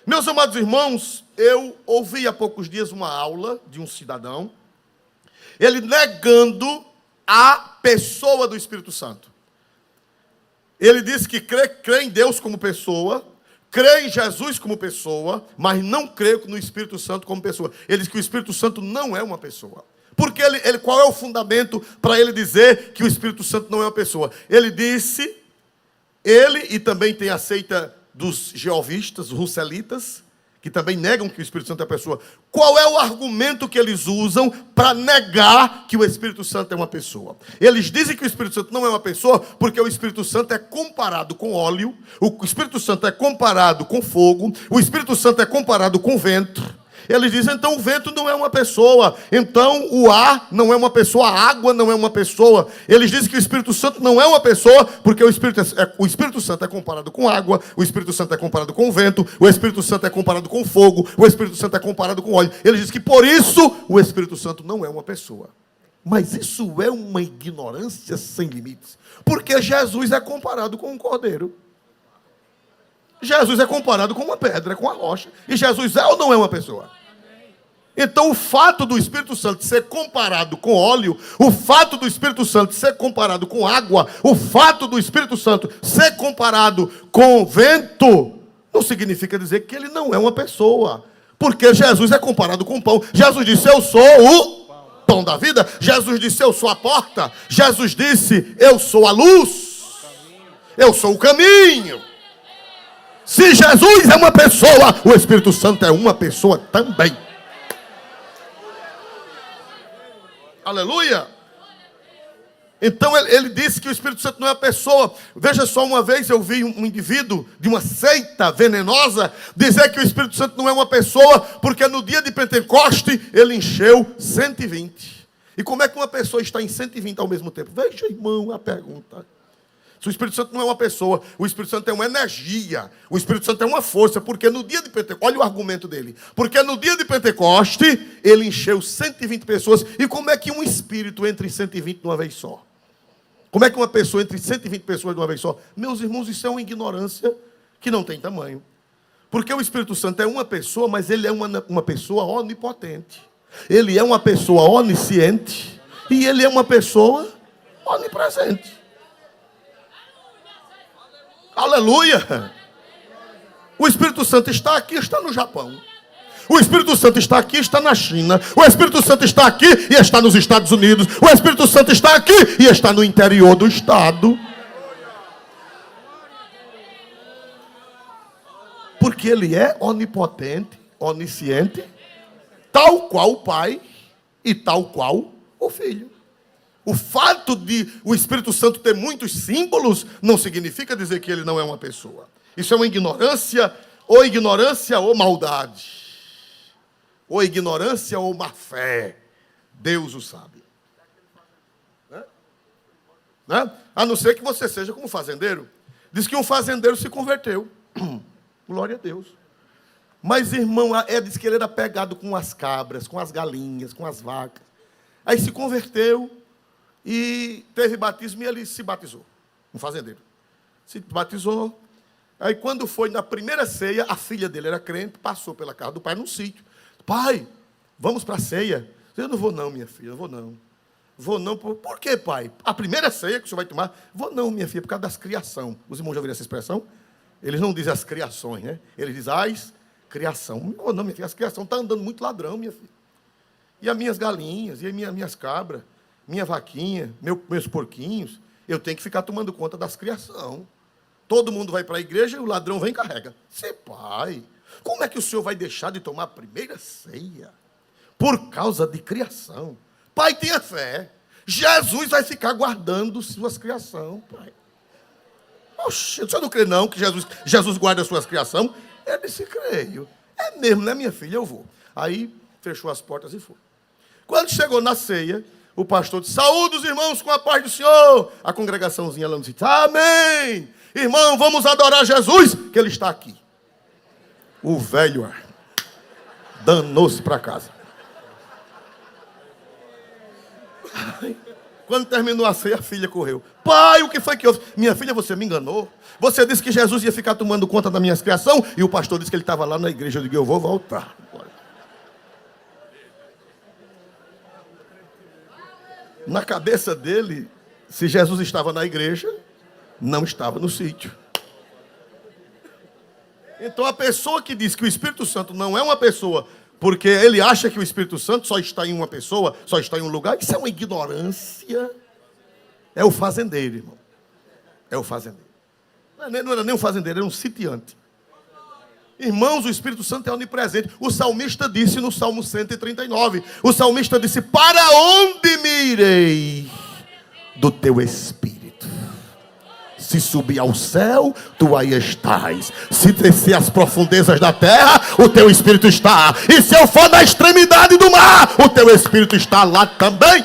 Meus amados irmãos, eu ouvi há poucos dias uma aula de um cidadão, ele negando a pessoa do Espírito Santo. Ele disse que crê em Deus como pessoa, crê em Jesus como pessoa, mas não crê no Espírito Santo como pessoa. Ele diz que o Espírito Santo não é uma pessoa. Porque qual é o fundamento para ele dizer que o Espírito Santo não é uma pessoa? Ele disse, e também tem a seita dos jeovistas, russelitas, que também negam que o Espírito Santo é pessoa. Qual é o argumento que eles usam para negar que o Espírito Santo é uma pessoa? Eles dizem que o Espírito Santo não é uma pessoa porque o Espírito Santo é comparado com óleo, o Espírito Santo é comparado com fogo, o Espírito Santo é comparado com vento. Eles dizem, então o vento não é uma pessoa, então o ar não é uma pessoa, a água não é uma pessoa. Eles dizem que o Espírito Santo não é uma pessoa, porque o Espírito Santo é comparado com água, o Espírito Santo é comparado com vento, o Espírito Santo é comparado com fogo, o Espírito Santo é comparado com óleo. Eles dizem que por isso o Espírito Santo não é uma pessoa. Mas isso é uma ignorância sem limites, porque Jesus é comparado com um cordeiro. Jesus é comparado com uma pedra, com a rocha. E Jesus é ou não é uma pessoa? Então, o fato do Espírito Santo ser comparado com óleo, o fato do Espírito Santo ser comparado com água, o fato do Espírito Santo ser comparado com vento, não significa dizer que ele não é uma pessoa. Porque Jesus é comparado com pão. Jesus disse, eu sou o pão da vida. Jesus disse, eu sou a porta. Jesus disse, eu sou a luz. Eu sou o caminho. Se Jesus é uma pessoa, o Espírito Santo é uma pessoa também. Aleluia. Então ele disse que o Espírito Santo não é uma pessoa. Veja só, uma vez eu vi um indivíduo de uma seita venenosa dizer que o Espírito Santo não é uma pessoa, porque no dia de Pentecoste ele encheu 120. E como é que uma pessoa está em 120 ao mesmo tempo? Veja, irmão, a pergunta. Se o Espírito Santo não é uma pessoa, o Espírito Santo é uma energia, o Espírito Santo é uma força, porque no dia de Pentecoste, olha o argumento dele, porque no dia de Pentecoste, ele encheu 120 pessoas, e como é que um espírito entra em 120 de uma vez só? Como é que uma pessoa entra em 120 pessoas de uma vez só? Meus irmãos, isso é uma ignorância que não tem tamanho, porque o Espírito Santo é uma pessoa, mas ele é uma pessoa onipotente, ele é uma pessoa onisciente, e ele é uma pessoa onipresente. Aleluia! O Espírito Santo está aqui, está no Japão. O Espírito Santo está aqui, está na China. O Espírito Santo está aqui e está nos Estados Unidos. O Espírito Santo está aqui e está no interior do estado. Porque ele é onipotente, onisciente, tal qual o Pai e tal qual o Filho. O fato de o Espírito Santo ter muitos símbolos não significa dizer que ele não é uma pessoa. Isso é uma ignorância ou maldade. Ou ignorância ou má fé. Deus o sabe. Né? A não ser que você seja como fazendeiro. Diz que um fazendeiro se converteu. Glória a Deus. Mas, irmão, diz que ele era pegado com as cabras, com as galinhas, com as vacas. Aí se converteu. E teve batismo e ele se batizou. Um fazendeiro. Se batizou. Aí quando foi na primeira ceia, a filha dele era crente, passou pela casa do pai num sítio. Pai, vamos para a ceia. Eu não vou não, minha filha, eu vou não. Vou não, por quê, pai? A primeira ceia que o senhor vai tomar? Vou não, minha filha, por causa das criação. Os irmãos já ouviram essa expressão? Eles não dizem as criações, né? Eles dizem as criação. Oh, não, minha filha, as criação está andando muito ladrão, minha filha. E as minhas galinhas, e as minhas cabras. Minha vaquinha, meus porquinhos, eu tenho que ficar tomando conta das criação. Todo mundo vai para a igreja e o ladrão vem e carrega. Seu pai, como é que o senhor vai deixar de tomar a primeira ceia? Por causa de criação. Pai, tenha fé. Jesus vai ficar guardando suas criação, pai. Oxe, o senhor não crê não que Jesus guarda suas criação? Eu disse, creio. É mesmo, né, minha filha? Eu vou. Aí, fechou as portas e foi. Quando chegou na ceia, o pastor disse, saúde os irmãos com a paz do Senhor. A congregaçãozinha lá disse, amém. Irmão, vamos adorar Jesus, que ele está aqui. O velho danou-se para casa. Quando terminou a ceia, a filha correu. Pai, o que foi que houve? Minha filha, você me enganou. Você disse que Jesus ia ficar tomando conta da minha criação. E o pastor disse que ele estava lá na igreja. Eu digo, eu vou voltar. Na cabeça dele, se Jesus estava na igreja, não estava no sítio. Então a pessoa que diz que o Espírito Santo não é uma pessoa, porque ele acha que o Espírito Santo só está em uma pessoa, só está em um lugar, isso é uma ignorância. É o fazendeiro, irmão. É o fazendeiro. Não era nem um fazendeiro, era um sitiante. Irmãos, o Espírito Santo é onipresente. O salmista disse no Salmo 139, o salmista disse: para onde me irei do teu Espírito? Se subir ao céu, tu aí estás. Se descer as profundezas da terra, o teu Espírito está. E se eu for na extremidade do mar, o teu Espírito está lá também.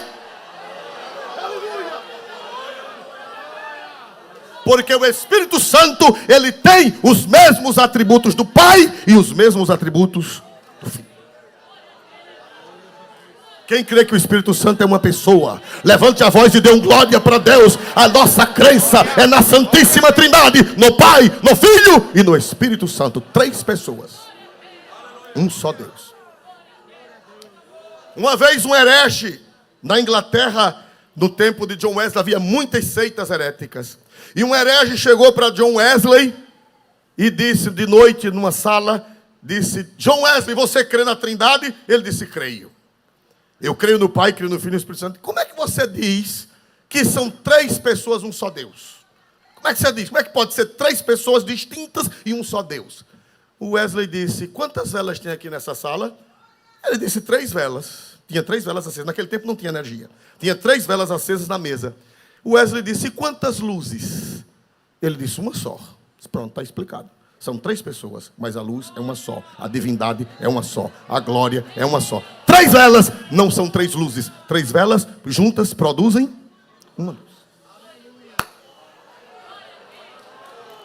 Porque o Espírito Santo, ele tem os mesmos atributos do Pai e os mesmos atributos do Filho. Quem crê que o Espírito Santo é uma pessoa, levante a voz e dê um glória para Deus. A nossa crença é na Santíssima Trindade, no Pai, no Filho e no Espírito Santo. 3 pessoas, um só Deus. Uma vez um herege na Inglaterra, no tempo de John Wesley, havia muitas seitas heréticas. E um herege chegou para John Wesley e disse de noite numa sala, disse: John Wesley, você crê na Trindade? Ele disse: creio. Eu creio no Pai, creio no Filho e no Espírito Santo. Como é que você diz que são 3 pessoas, um só Deus? Como é que você diz? Como é que pode ser 3 pessoas distintas e um só Deus? O Wesley disse: quantas velas tem aqui nessa sala? Ele disse: 3 velas. Tinha 3 velas acesas. Naquele tempo não tinha energia. Tinha 3 velas acesas na mesa. O Wesley disse: e quantas luzes? Ele disse: uma só. Pronto, está explicado. São 3 pessoas, mas a luz é uma só. A divindade é uma só. A glória é uma só. 3 velas não são 3 luzes. 3 velas juntas produzem uma luz.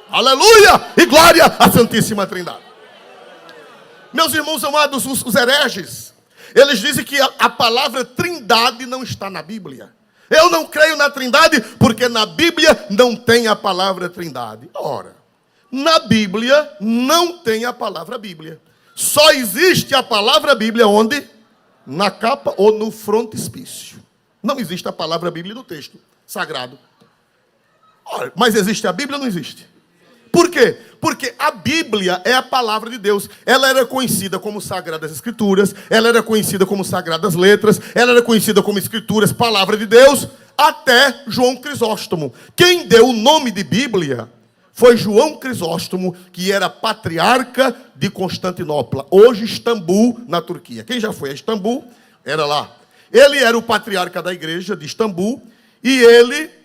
Aleluia! E glória à Santíssima Trindade. Meus irmãos amados, os hereges, eles dizem que a palavra Trindade não está na Bíblia. Eu não creio na Trindade porque na Bíblia não tem a palavra Trindade. Ora, na Bíblia não tem a palavra Bíblia. Só existe a palavra Bíblia onde? Na capa ou no frontispício. Não existe a palavra Bíblia no texto sagrado. Ora, mas existe a Bíblia ou não existe? Por quê? Porque a Bíblia é a palavra de Deus. Ela era conhecida como Sagradas Escrituras, ela era conhecida como Sagradas Letras, ela era conhecida como Escrituras, Palavra de Deus, até João Crisóstomo. Quem deu o nome de Bíblia foi João Crisóstomo, que era patriarca de Constantinopla, hoje Istambul, na Turquia. Quem já foi a Istambul, era lá. Ele era o patriarca da igreja de Istambul, e ele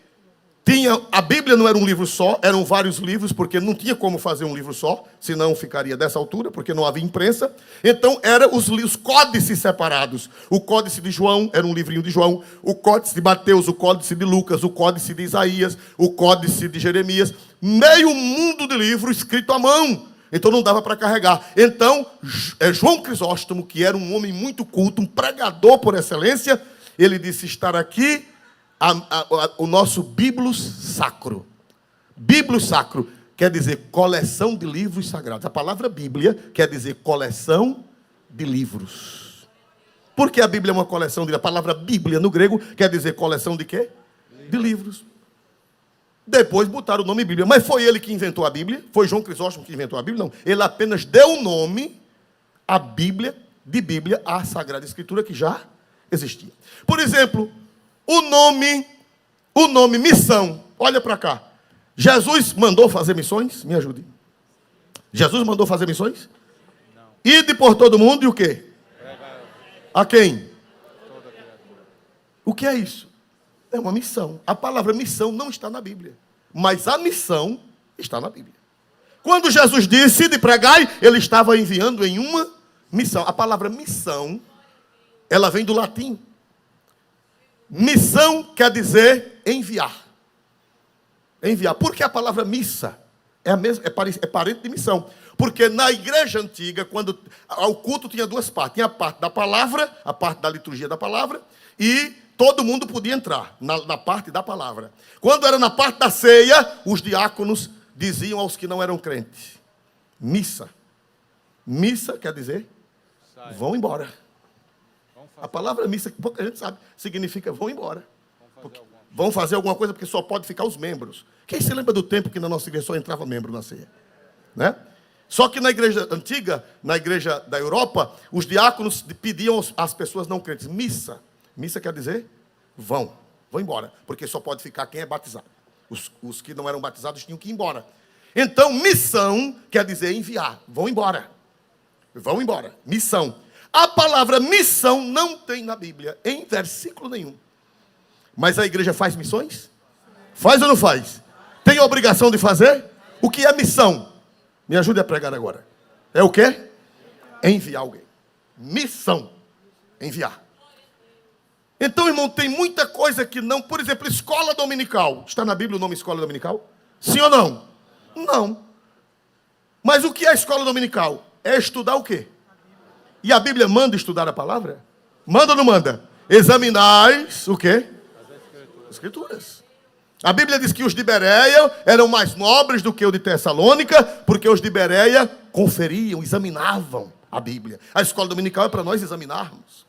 tinha, a Bíblia não era um livro só, eram vários livros, porque não tinha como fazer um livro só, senão ficaria dessa altura, porque não havia imprensa. Então, eram os códices separados. O códice de João era um livrinho de João, o códice de Mateus, o códice de Lucas, o códice de Isaías, o códice de Jeremias. Meio mundo de livro escrito à mão. Então, não dava para carregar. Então, João Crisóstomo, que era um homem muito culto, um pregador por excelência, ele disse: estar aqui o nosso Biblos Sacro. Biblos Sacro quer dizer coleção de livros sagrados. A palavra Bíblia quer dizer coleção de livros. Por que a Bíblia é uma coleção de livros? A palavra Bíblia no grego quer dizer coleção de quê? De livros. Depois botaram o nome Bíblia. Mas foi ele que inventou a Bíblia? Foi João Crisóstomo que inventou a Bíblia? Não. Ele apenas deu o nome à Bíblia, de Bíblia, à Sagrada Escritura que já existia. Por exemplo, o nome missão. Olha para cá. Jesus mandou fazer missões? Me ajude. Jesus mandou fazer missões? Não. Ide por todo mundo e o quê? A quem? O que é isso? É uma missão. A palavra missão não está na Bíblia. Mas a missão está na Bíblia. Quando Jesus disse: ide pregai, ele estava enviando em uma missão. A palavra missão, ela vem do latim. Missão quer dizer enviar. Enviar. Porque a palavra missa é a mesma, é parente de missão. Porque na igreja antiga, quando o culto tinha 2 partes. Tinha a parte da palavra, a parte da liturgia da palavra, e todo mundo podia entrar na parte da palavra. Quando era na parte da ceia, os diáconos diziam aos que não eram crentes: missa. Missa quer dizer vão embora. A palavra missa, que pouca gente sabe, significa vão embora. Vão fazer alguma coisa, porque só pode ficar os membros. Quem se lembra do tempo que na nossa igreja só entrava membro na ceia? Né? Só que na igreja antiga, na igreja da Europa, os diáconos pediam às pessoas não crentes: missa. Missa quer dizer vão embora. Porque só pode ficar quem é batizado. Os que não eram batizados tinham que ir embora. Então, missão quer dizer enviar. Vão embora. Vão embora. Missão. A palavra missão não tem na Bíblia, em versículo nenhum. Mas a igreja faz missões? Faz ou não faz? Tem a obrigação de fazer? O que é missão? Me ajude a pregar agora. É o quê? Enviar alguém. Missão. Enviar. Então, irmão, tem muita coisa que não... Por exemplo, escola dominical. Está na Bíblia o nome escola dominical? Sim ou não? Não. Mas o que é escola dominical? É estudar o quê? E a Bíblia manda estudar a palavra? Manda ou não manda? Examinais o quê? As Escrituras. A Bíblia diz que os de Bereia eram mais nobres do que os de Tessalônica, porque os de Bereia conferiam, examinavam a Bíblia. A escola dominical é para nós examinarmos.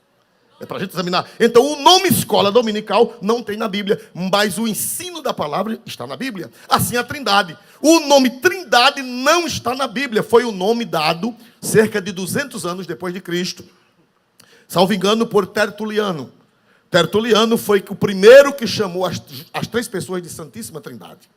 É para a gente examinar. Então, o nome escola dominical não tem na Bíblia, mas o ensino da palavra está na Bíblia. Assim a Trindade. O nome Trindade não está na Bíblia. Foi o nome dado cerca de 200 anos depois de Cristo. Salvo engano, por Tertuliano. Tertuliano foi o primeiro que chamou as três pessoas de Santíssima Trindade.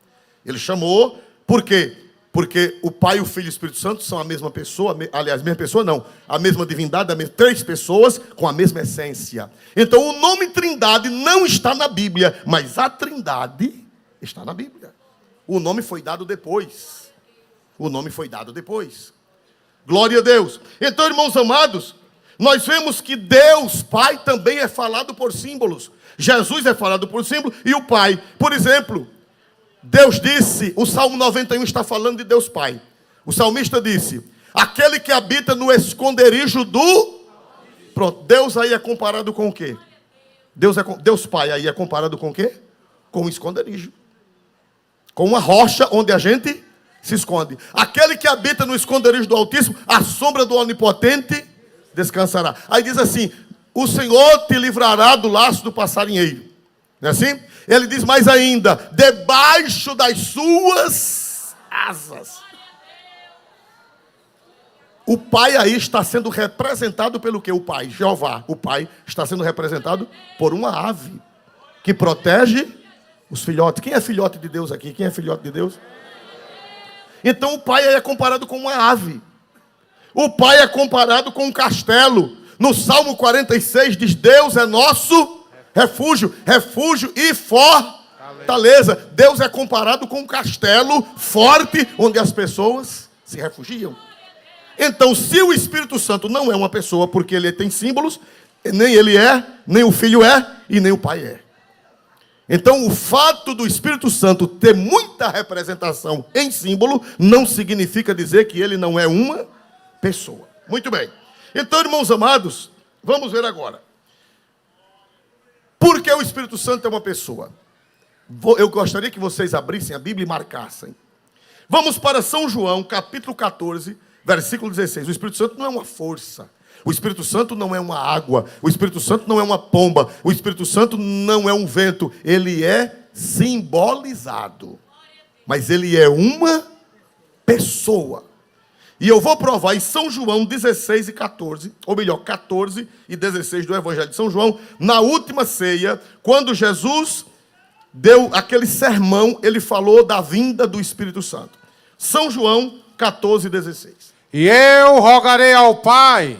Ele chamou, por quê? Porque o Pai, o Filho e o Espírito Santo são a mesma pessoa, aliás, a mesma pessoa não, a mesma divindade, três pessoas com a mesma essência. Então o nome Trindade não está na Bíblia, mas a Trindade está na Bíblia. O nome foi dado depois. O nome foi dado depois. Glória a Deus. Então, irmãos amados, nós vemos que Deus, Pai, também é falado por símbolos. Jesus é falado por símbolo e o Pai. Por exemplo, Deus disse, o Salmo 91 está falando de Deus Pai. O salmista disse, aquele que habita no esconderijo do... Pronto, Deus aí é comparado com o quê? Deus Pai aí é comparado com o quê? Com o esconderijo. Com uma rocha onde a gente se esconde. Aquele que habita no esconderijo do Altíssimo, à sombra do Onipotente, descansará. Aí diz assim, o Senhor te livrará do laço do passarinheiro. Não é assim? Ele diz mais ainda, debaixo das suas asas. O Pai aí está sendo representado pelo quê? O Pai, Jeová, o Pai está sendo representado por uma ave que protege os filhotes. Quem é filhote de Deus aqui? Quem é filhote de Deus? Então o Pai aí é comparado com uma ave. O Pai é comparado com um castelo. No Salmo 46 diz, Deus é nosso refúgio e fortaleza. Deus é comparado com um castelo forte, onde as pessoas se refugiam. Então, se o Espírito Santo não é uma pessoa, porque ele tem símbolos, nem ele é, nem o Filho é, e nem o Pai é. Então, o fato do Espírito Santo ter muita representação em símbolo, não significa dizer que ele não é uma pessoa. Muito bem. Então, irmãos amados, vamos ver agora. Por que o Espírito Santo é uma pessoa? Eu gostaria que vocês abrissem a Bíblia e marcassem. Vamos para São João, capítulo 14, versículo 16. O Espírito Santo não é uma força. O Espírito Santo não é uma água. O Espírito Santo não é uma pomba. O Espírito Santo não é um vento. Ele é simbolizado. Mas ele é uma pessoa. E eu vou provar em São João 16 e 14, ou melhor, 14 e 16 do Evangelho de São João, na última ceia, quando Jesus deu aquele sermão, ele falou da vinda do Espírito Santo. São João 14 e 16. E eu rogarei ao Pai,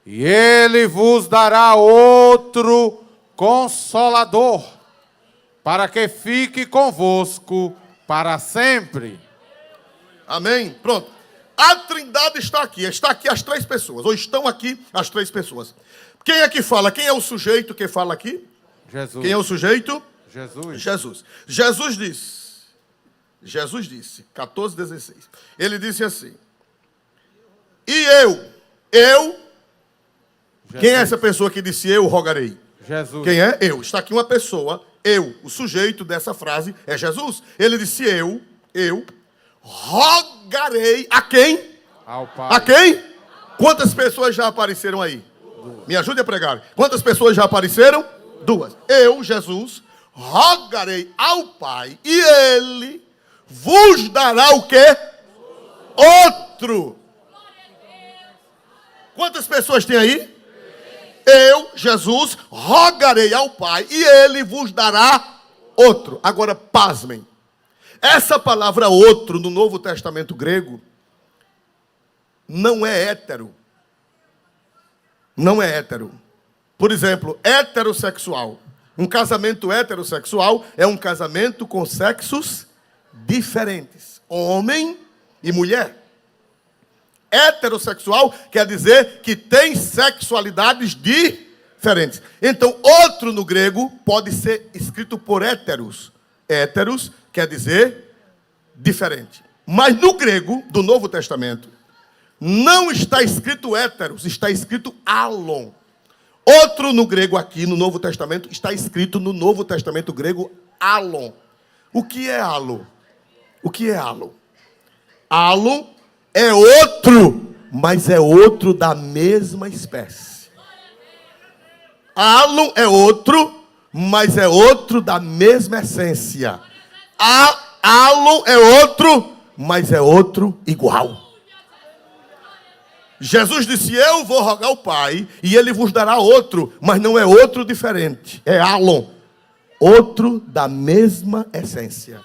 e ele vos dará outro Consolador, para que fique convosco para sempre. Amém? Pronto. A Trindade está aqui as três pessoas, ou estão aqui as três pessoas. Quem é que fala? Quem é o sujeito que fala aqui? Jesus. Quem é o sujeito? Jesus. Jesus disse, 14, 16. Ele disse assim, e eu, Jesus. Quem é essa pessoa que disse eu rogarei? Jesus. Quem é? Eu. Está aqui uma pessoa, eu, o sujeito dessa frase é Jesus. Ele disse eu rogarei a quem? Ao Pai. A quem? Quantas pessoas já apareceram aí? Me ajude a pregar. Quantas pessoas já apareceram? 2. Eu, Jesus, rogarei ao Pai e Ele vos dará o quê? Outro. Quantas pessoas tem aí? Eu, Jesus, rogarei ao Pai e Ele vos dará outro. Agora, pasmem. Essa palavra outro no Novo Testamento grego não é hétero. Não é hétero. Por exemplo, heterossexual. Um casamento heterossexual é um casamento com sexos diferentes. Homem e mulher. Heterossexual quer dizer que tem sexualidades diferentes. Então, outro no grego pode ser escrito por héteros. Héteros quer dizer diferente. Mas no grego do Novo Testamento, não está escrito héteros, está escrito alon. Outro no grego aqui no Novo Testamento, está escrito no Novo Testamento grego alon. O que é alo? O que é alo? Alo é outro, mas é outro da mesma espécie. Alo é outro, mas é outro da mesma essência. Alo é outro, mas é outro igual. Jesus disse, eu vou rogar ao Pai, e Ele vos dará outro, mas não é outro diferente, é alon. Outro da mesma essência.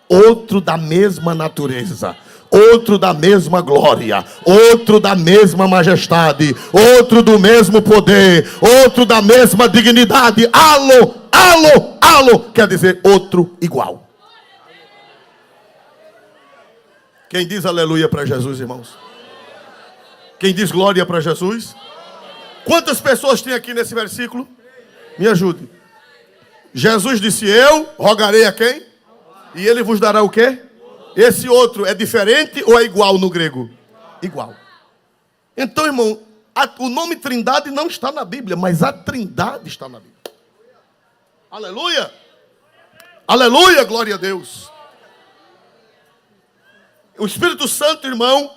Outro da mesma natureza. Outro da mesma glória. Outro da mesma majestade. Outro do mesmo poder. Outro da mesma dignidade. Alon, alon, alon, quer dizer outro igual. Quem diz aleluia para Jesus, irmãos? Quem diz glória para Jesus? Quantas pessoas tem aqui nesse versículo? Me ajude. Jesus disse, eu rogarei a quem? E ele vos dará o quê? Esse outro é diferente ou é igual no grego? Igual. Então, irmão, o nome Trindade não está na Bíblia, mas a Trindade está na Bíblia. Aleluia! Aleluia, glória a Deus. O Espírito Santo, irmão,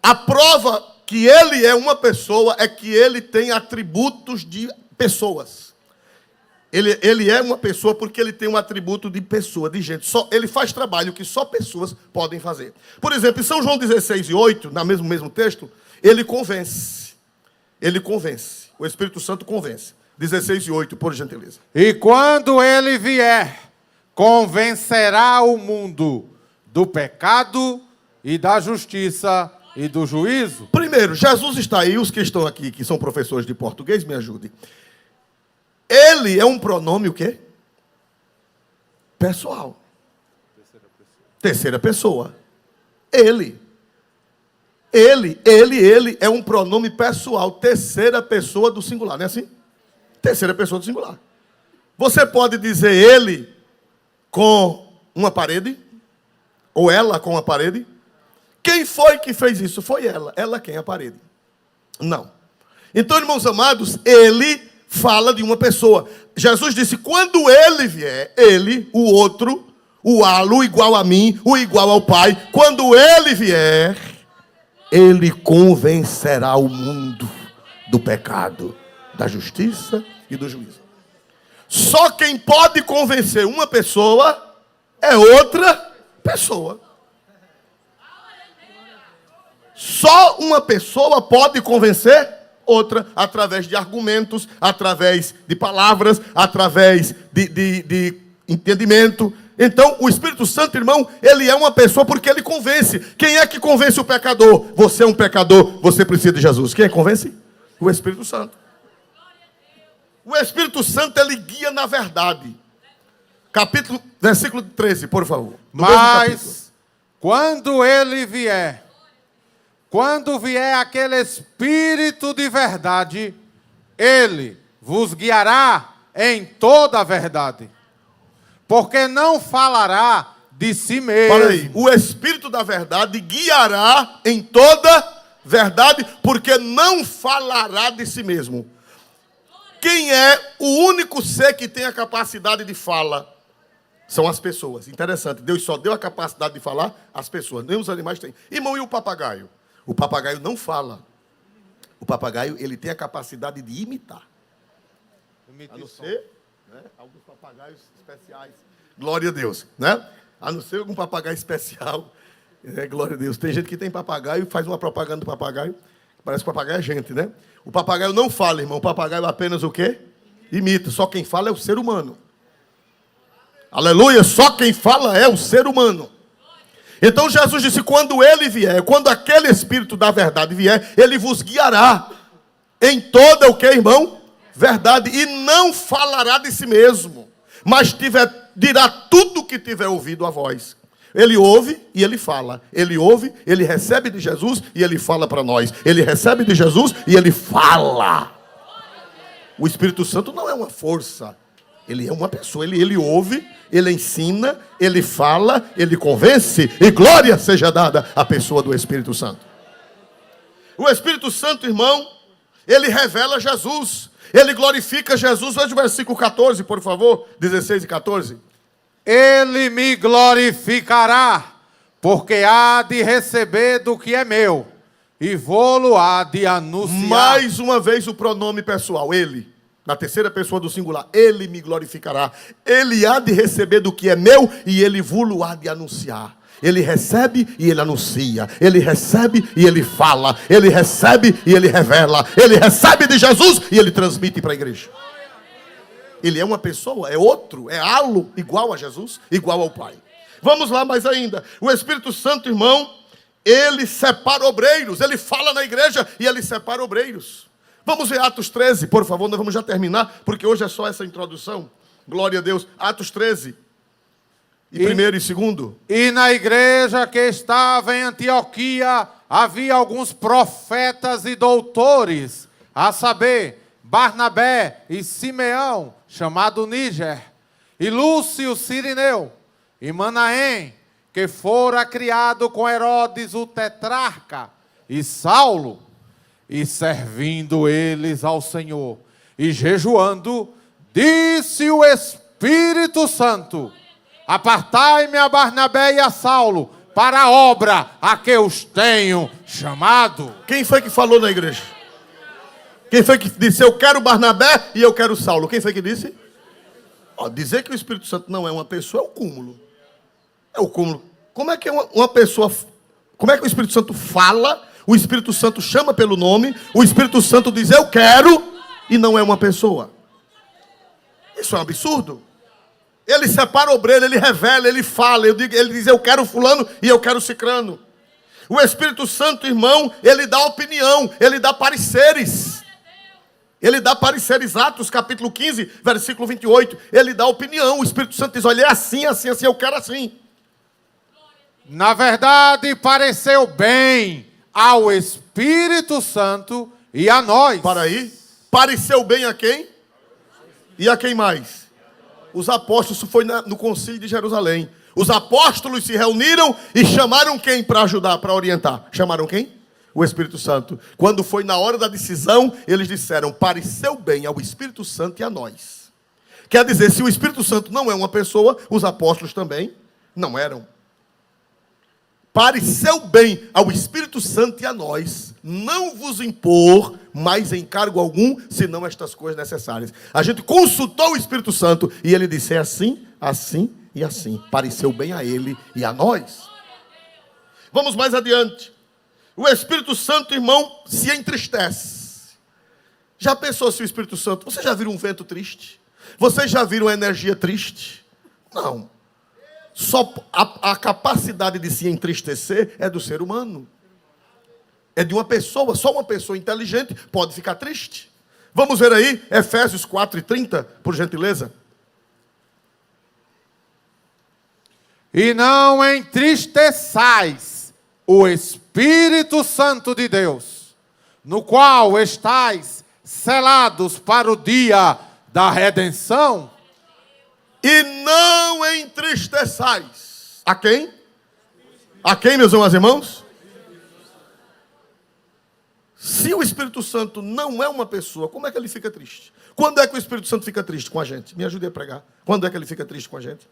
a prova que ele é uma pessoa é que ele tem atributos de pessoas. Ele é uma pessoa porque ele tem um atributo de pessoa, de gente. Ele faz trabalho que só pessoas podem fazer. Por exemplo, em São João 16:8, no mesmo texto, ele convence. Ele convence. O Espírito Santo convence. 16:8, por gentileza. E quando ele vier, convencerá o mundo do pecado e da justiça e do juízo. Primeiro, Jesus está aí, os que estão aqui, que são professores de português, me ajudem. Ele é um pronome o quê? Pessoal. Terceira pessoa. Ele é um pronome pessoal. Terceira pessoa do singular, não é assim? Terceira pessoa do singular. Você pode dizer ele com uma parede? Ou ela com uma parede? Quem foi que fez isso? Foi ela. Ela quem? A parede. Não. Então, irmãos amados, ele fala de uma pessoa. Jesus disse, quando ele vier, ele, o outro, o halo, igual a mim, o igual ao Pai, quando ele vier, ele convencerá o mundo do pecado, da justiça e do juízo. Só quem pode convencer uma pessoa é outra pessoa. Só uma pessoa pode convencer outra, através de argumentos, através de palavras, através de entendimento. Então, o Espírito Santo, irmão, ele é uma pessoa porque ele convence. Quem é que convence o pecador? Você é um pecador, você precisa de Jesus. Quem é que convence? O Espírito Santo. O Espírito Santo, ele guia na verdade. Versículo 13, por favor. Mas, quando ele vier, quando vier aquele Espírito de verdade, ele vos guiará em toda a verdade. Porque não falará de si mesmo. Olha aí, o Espírito da verdade guiará em toda verdade, porque não falará de si mesmo. Quem é o único ser que tem a capacidade de fala? São as pessoas. Interessante, Deus só deu a capacidade de falar às pessoas, nem os animais têm. Irmão, e o papagaio? O papagaio não fala. O papagaio, ele tem a capacidade de imitar. A não ser, né, alguns papagaios especiais. Glória a Deus, né? A não ser algum papagaio especial. Glória a Deus. Tem gente que tem papagaio e faz uma propaganda do papagaio. Parece que o papagaio é gente, né? O papagaio não fala, irmão. O papagaio apenas o quê? Imita. Só quem fala é o ser humano. Aleluia, só quem fala é o ser humano. Então Jesus disse, quando ele vier, quando aquele Espírito da verdade vier, ele vos guiará em toda o que, irmão? Verdade. E não falará de si mesmo, mas dirá tudo o que tiver ouvido a voz. Ele ouve e ele fala. Ele ouve, ele recebe de Jesus e ele fala para nós. Ele recebe de Jesus e ele fala. O Espírito Santo não é uma força. Ele é uma pessoa. Ele ouve, ele ensina, ele fala, ele convence. E glória seja dada à pessoa do Espírito Santo. O Espírito Santo, irmão, ele revela Jesus. Ele glorifica Jesus. Veja o versículo 14, por favor. 16 e 14. Ele me glorificará, porque há de receber do que é meu, e vou-lo há de anunciar. Mais uma vez o pronome pessoal, ele, na terceira pessoa do singular. Ele me glorificará. Ele há de receber do que é meu, e ele vou-lo há de anunciar. Ele recebe e ele anuncia. Ele recebe e ele fala. Ele recebe e ele revela. Ele recebe de Jesus e ele transmite para a igreja. Ele é uma pessoa, é outro, é halo, igual a Jesus, igual ao Pai. Vamos lá mais ainda. O Espírito Santo, irmão, ele separa obreiros. Ele fala na igreja e ele separa obreiros. Vamos ver Atos 13, por favor, nós vamos já terminar, porque hoje é só essa introdução. Glória a Deus. Atos 13. E primeiro e segundo. E na igreja que estava em Antioquia, havia alguns profetas e doutores, a saber, Barnabé e Simeão, chamado Níger, e Lúcio Cirineu, e Manaém, que fora criado com Herodes o tetrarca, e Saulo, e servindo eles ao Senhor, e jejuando, disse o Espírito Santo: apartai-me a Barnabé e a Saulo para a obra a que os tenho chamado. Quem foi que falou na igreja? Quem foi que disse, eu quero Barnabé e eu quero Saulo? Quem foi que disse? Dizer que o Espírito Santo não é uma pessoa é o cúmulo. É o cúmulo. Como é que uma pessoa... Como é que o Espírito Santo fala? O Espírito Santo chama pelo nome. O Espírito Santo diz, eu quero, e não é uma pessoa. Isso é um absurdo. Ele separa o obreiro, ele revela, ele fala. Ele diz, eu quero fulano e eu quero cicrano. O Espírito Santo, irmão, ele dá opinião, ele dá pareceres. Ele dá pareceres, Atos capítulo 15, versículo 28. Ele dá opinião, o Espírito Santo diz, olha, é assim, assim, assim, eu quero assim. Na verdade, pareceu bem ao Espírito Santo e a nós. Para aí, pareceu bem a quem? E a quem mais? Os apóstolos, isso foi no concílio de Jerusalém. Os apóstolos se reuniram e chamaram quem para ajudar, para orientar? Chamaram quem? O Espírito Santo. Quando foi na hora da decisão, eles disseram, pareceu bem ao Espírito Santo e a nós. Quer dizer, se o Espírito Santo não é uma pessoa, os apóstolos também não eram. Pareceu bem ao Espírito Santo e a nós não vos impor mais encargo algum, senão estas coisas necessárias. A gente consultou o Espírito Santo e ele disse, é assim, assim e assim. Pareceu bem a ele e a nós. Vamos mais adiante. O Espírito Santo, irmão, se entristece. Já pensou se o Espírito Santo... Você já viu um vento triste? Vocês já viram uma energia triste? Não. Só a capacidade de se entristecer é do ser humano. É de uma pessoa. Só uma pessoa inteligente pode ficar triste. Vamos ver aí, Efésios 4:30, por gentileza. E não entristeçais o Espírito Santo de Deus, no qual estáis selados para o dia da redenção. E não entristeçais. A quem? A quem, meus irmãos? Se o Espírito Santo não é uma pessoa, como é que ele fica triste? Quando é que o Espírito Santo fica triste com a gente? Me ajude a pregar. Quando é que ele fica triste com a gente?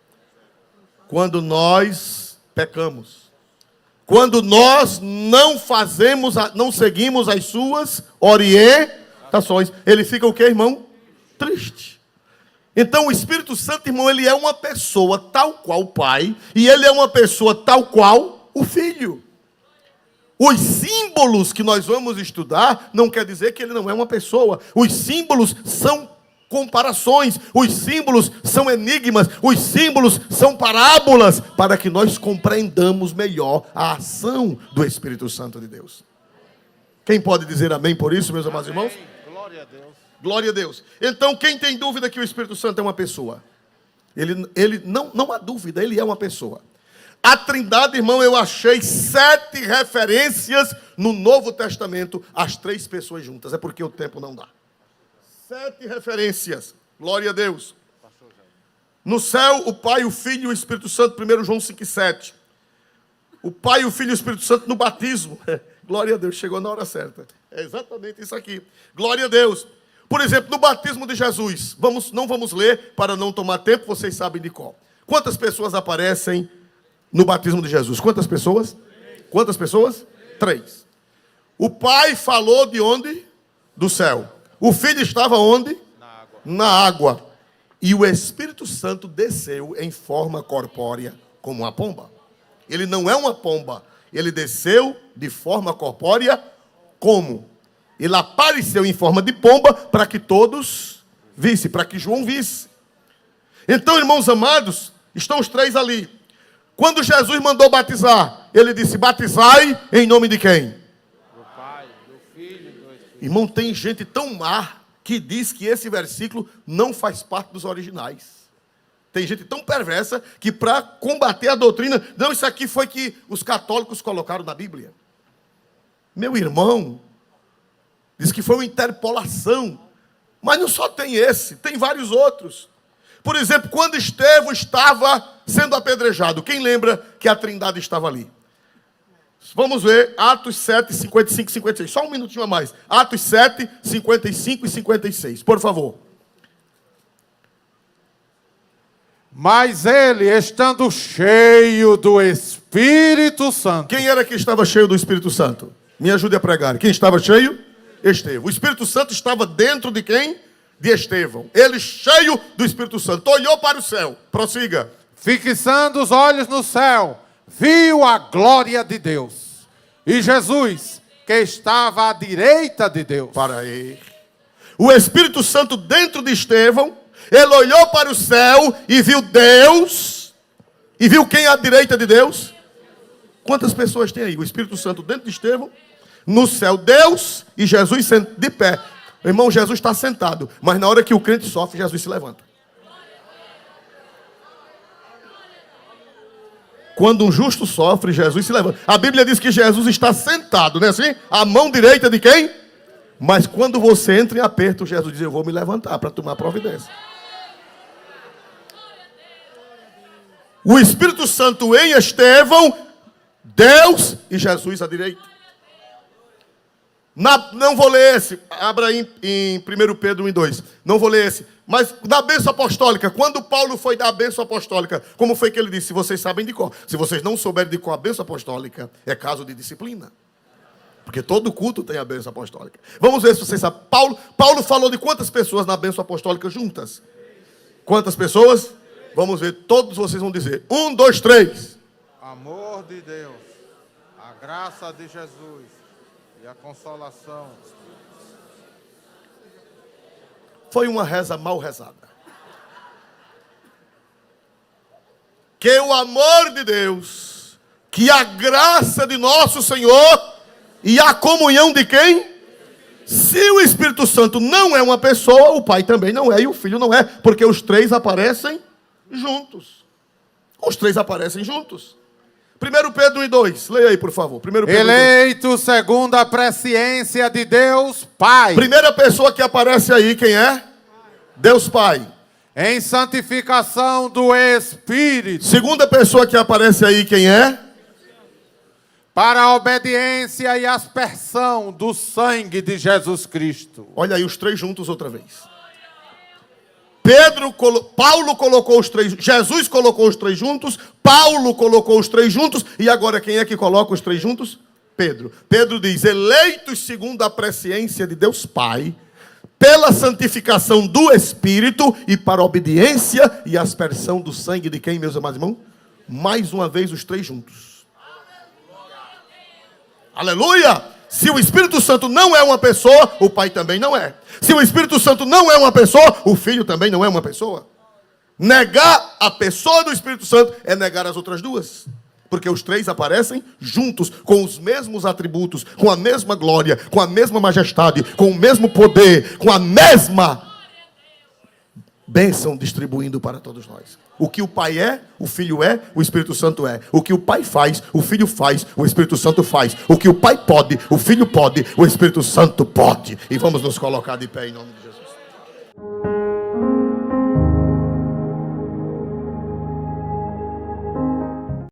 Quando nós pecamos. Quando nós não fazemos, não seguimos as suas orientações. Ele fica o quê, irmão? Triste. Então o Espírito Santo, irmão, ele é uma pessoa tal qual o Pai. E ele é uma pessoa tal qual o Filho. Os símbolos que nós vamos estudar não quer dizer que ele não é uma pessoa. Os símbolos são comparações, os símbolos são enigmas, os símbolos são parábolas, para que nós compreendamos melhor a ação do Espírito Santo de Deus. Quem pode dizer amém por isso, meus amados irmãos? Glória a Deus. Glória a Deus. Então, quem tem dúvida que o Espírito Santo é uma pessoa? Ele não há dúvida, ele é uma pessoa. A Trindade, irmão, eu achei 7 referências no Novo Testamento, as 3 pessoas juntas. É porque o tempo não dá. 7 referências. Glória a Deus. No céu, o Pai, o Filho e o Espírito Santo, 1 João 5,7. O Pai, o Filho e o Espírito Santo no batismo. Glória a Deus, chegou na hora certa. É exatamente isso aqui. Glória a Deus. Por exemplo, no batismo de Jesus. Não vamos ler para não tomar tempo, vocês sabem de qual. Quantas pessoas aparecem no batismo de Jesus? Quantas pessoas? Quantas pessoas? 3. O Pai falou de onde? Do céu. O Filho estava onde? Na água. E o Espírito Santo desceu em forma corpórea, como uma pomba. Ele não é uma pomba. Ele desceu de forma corpórea como? Ele apareceu em forma de pomba para que todos vissem, para que João visse. Então, irmãos amados, estão os 3 ali. Quando Jesus mandou batizar, ele disse, batizai em nome de quem? Do Pai, do Filho e do Espírito. Irmão, tem gente tão má que diz que esse versículo não faz parte dos originais. Tem gente tão perversa que para combater a doutrina, não, isso aqui foi que os católicos colocaram na Bíblia. Meu irmão, diz que foi uma interpolação. Mas não só tem esse, tem vários outros. Por exemplo, quando Estevão estava sendo apedrejado, quem lembra que a Trindade estava ali? Vamos ver Atos 7, 55 e 56. Só um minutinho a mais. Atos 7, 55 e 56. Por favor. Mas ele, estando cheio do Espírito Santo. Quem era que estava cheio do Espírito Santo? Me ajude a pregar. Quem estava cheio? Estevão. O Espírito Santo estava dentro de quem? De Estevão. Ele cheio do Espírito Santo. Olhou para o céu. Prossiga. Fixando os olhos no céu, viu a glória de Deus. E Jesus, que estava à direita de Deus. Para aí. O Espírito Santo dentro de Estevão. Ele olhou para o céu e viu Deus. E viu quem à direita de Deus? Quantas pessoas tem aí? O Espírito Santo dentro de Estevão. No céu, Deus e Jesus de pé. Irmão, Jesus está sentado. Mas na hora que o crente sofre, Jesus se levanta. Quando um justo sofre, Jesus se levanta. A Bíblia diz que Jesus está sentado, não é assim? A mão direita de quem? Mas quando você entra em aperto, Jesus diz, eu vou me levantar para tomar providência. O Espírito Santo em Estevão, Deus e Jesus à direita. Não vou ler esse. Abra aí em 1 Pedro 1:2. Não vou ler esse. Mas na bênção apostólica, quando Paulo foi dar a bênção apostólica, como foi que ele disse? Vocês sabem de cor. Se vocês não souberem de cor a bênção apostólica, é caso de disciplina. Porque todo culto tem a bênção apostólica. Vamos ver se vocês sabem. Paulo falou de quantas pessoas na bênção apostólica juntas? Quantas pessoas? Vamos ver, todos vocês vão dizer. 1, 2, 3. Amor de Deus, a graça de Jesus e a consolação. Foi uma reza mal rezada. Que o amor de Deus, que a graça de nosso Senhor e a comunhão de quem? Se o Espírito Santo não é uma pessoa, o Pai também não é e o Filho não é, porque os 3 aparecem juntos. Os 3 aparecem juntos. 1 Pedro 1:2. Leia aí, por favor. 1 Pedro Eleito segundo a presciência de Deus Pai. Primeira pessoa que aparece aí, quem é? Deus Pai. Em santificação do Espírito. Segunda pessoa que aparece aí, quem é? Para a obediência e aspersão do sangue de Jesus Cristo. Olha aí os 3 juntos outra vez. Paulo colocou os 3, Jesus colocou os 3 juntos, Paulo colocou os 3 juntos, e agora quem é que coloca os 3 juntos? Pedro. Pedro diz, eleitos segundo a presciência de Deus Pai, pela santificação do Espírito e para a obediência e aspersão do sangue de quem, meus amados irmãos? Mais uma vez os 3 juntos. Aleluia! Se o Espírito Santo não é uma pessoa, o Pai também não é. Se o Espírito Santo não é uma pessoa, o Filho também não é uma pessoa. Negar a pessoa do Espírito Santo é negar as outras duas. Porque os três aparecem juntos, com os mesmos atributos, com a mesma glória, com a mesma majestade, com o mesmo poder, com a mesma bênção distribuindo para todos nós. O que o Pai é, o Filho é, o Espírito Santo é. O que o Pai faz, o Filho faz, o Espírito Santo faz. O que o Pai pode, o Filho pode, o Espírito Santo pode. E vamos nos colocar de pé em nome de Jesus.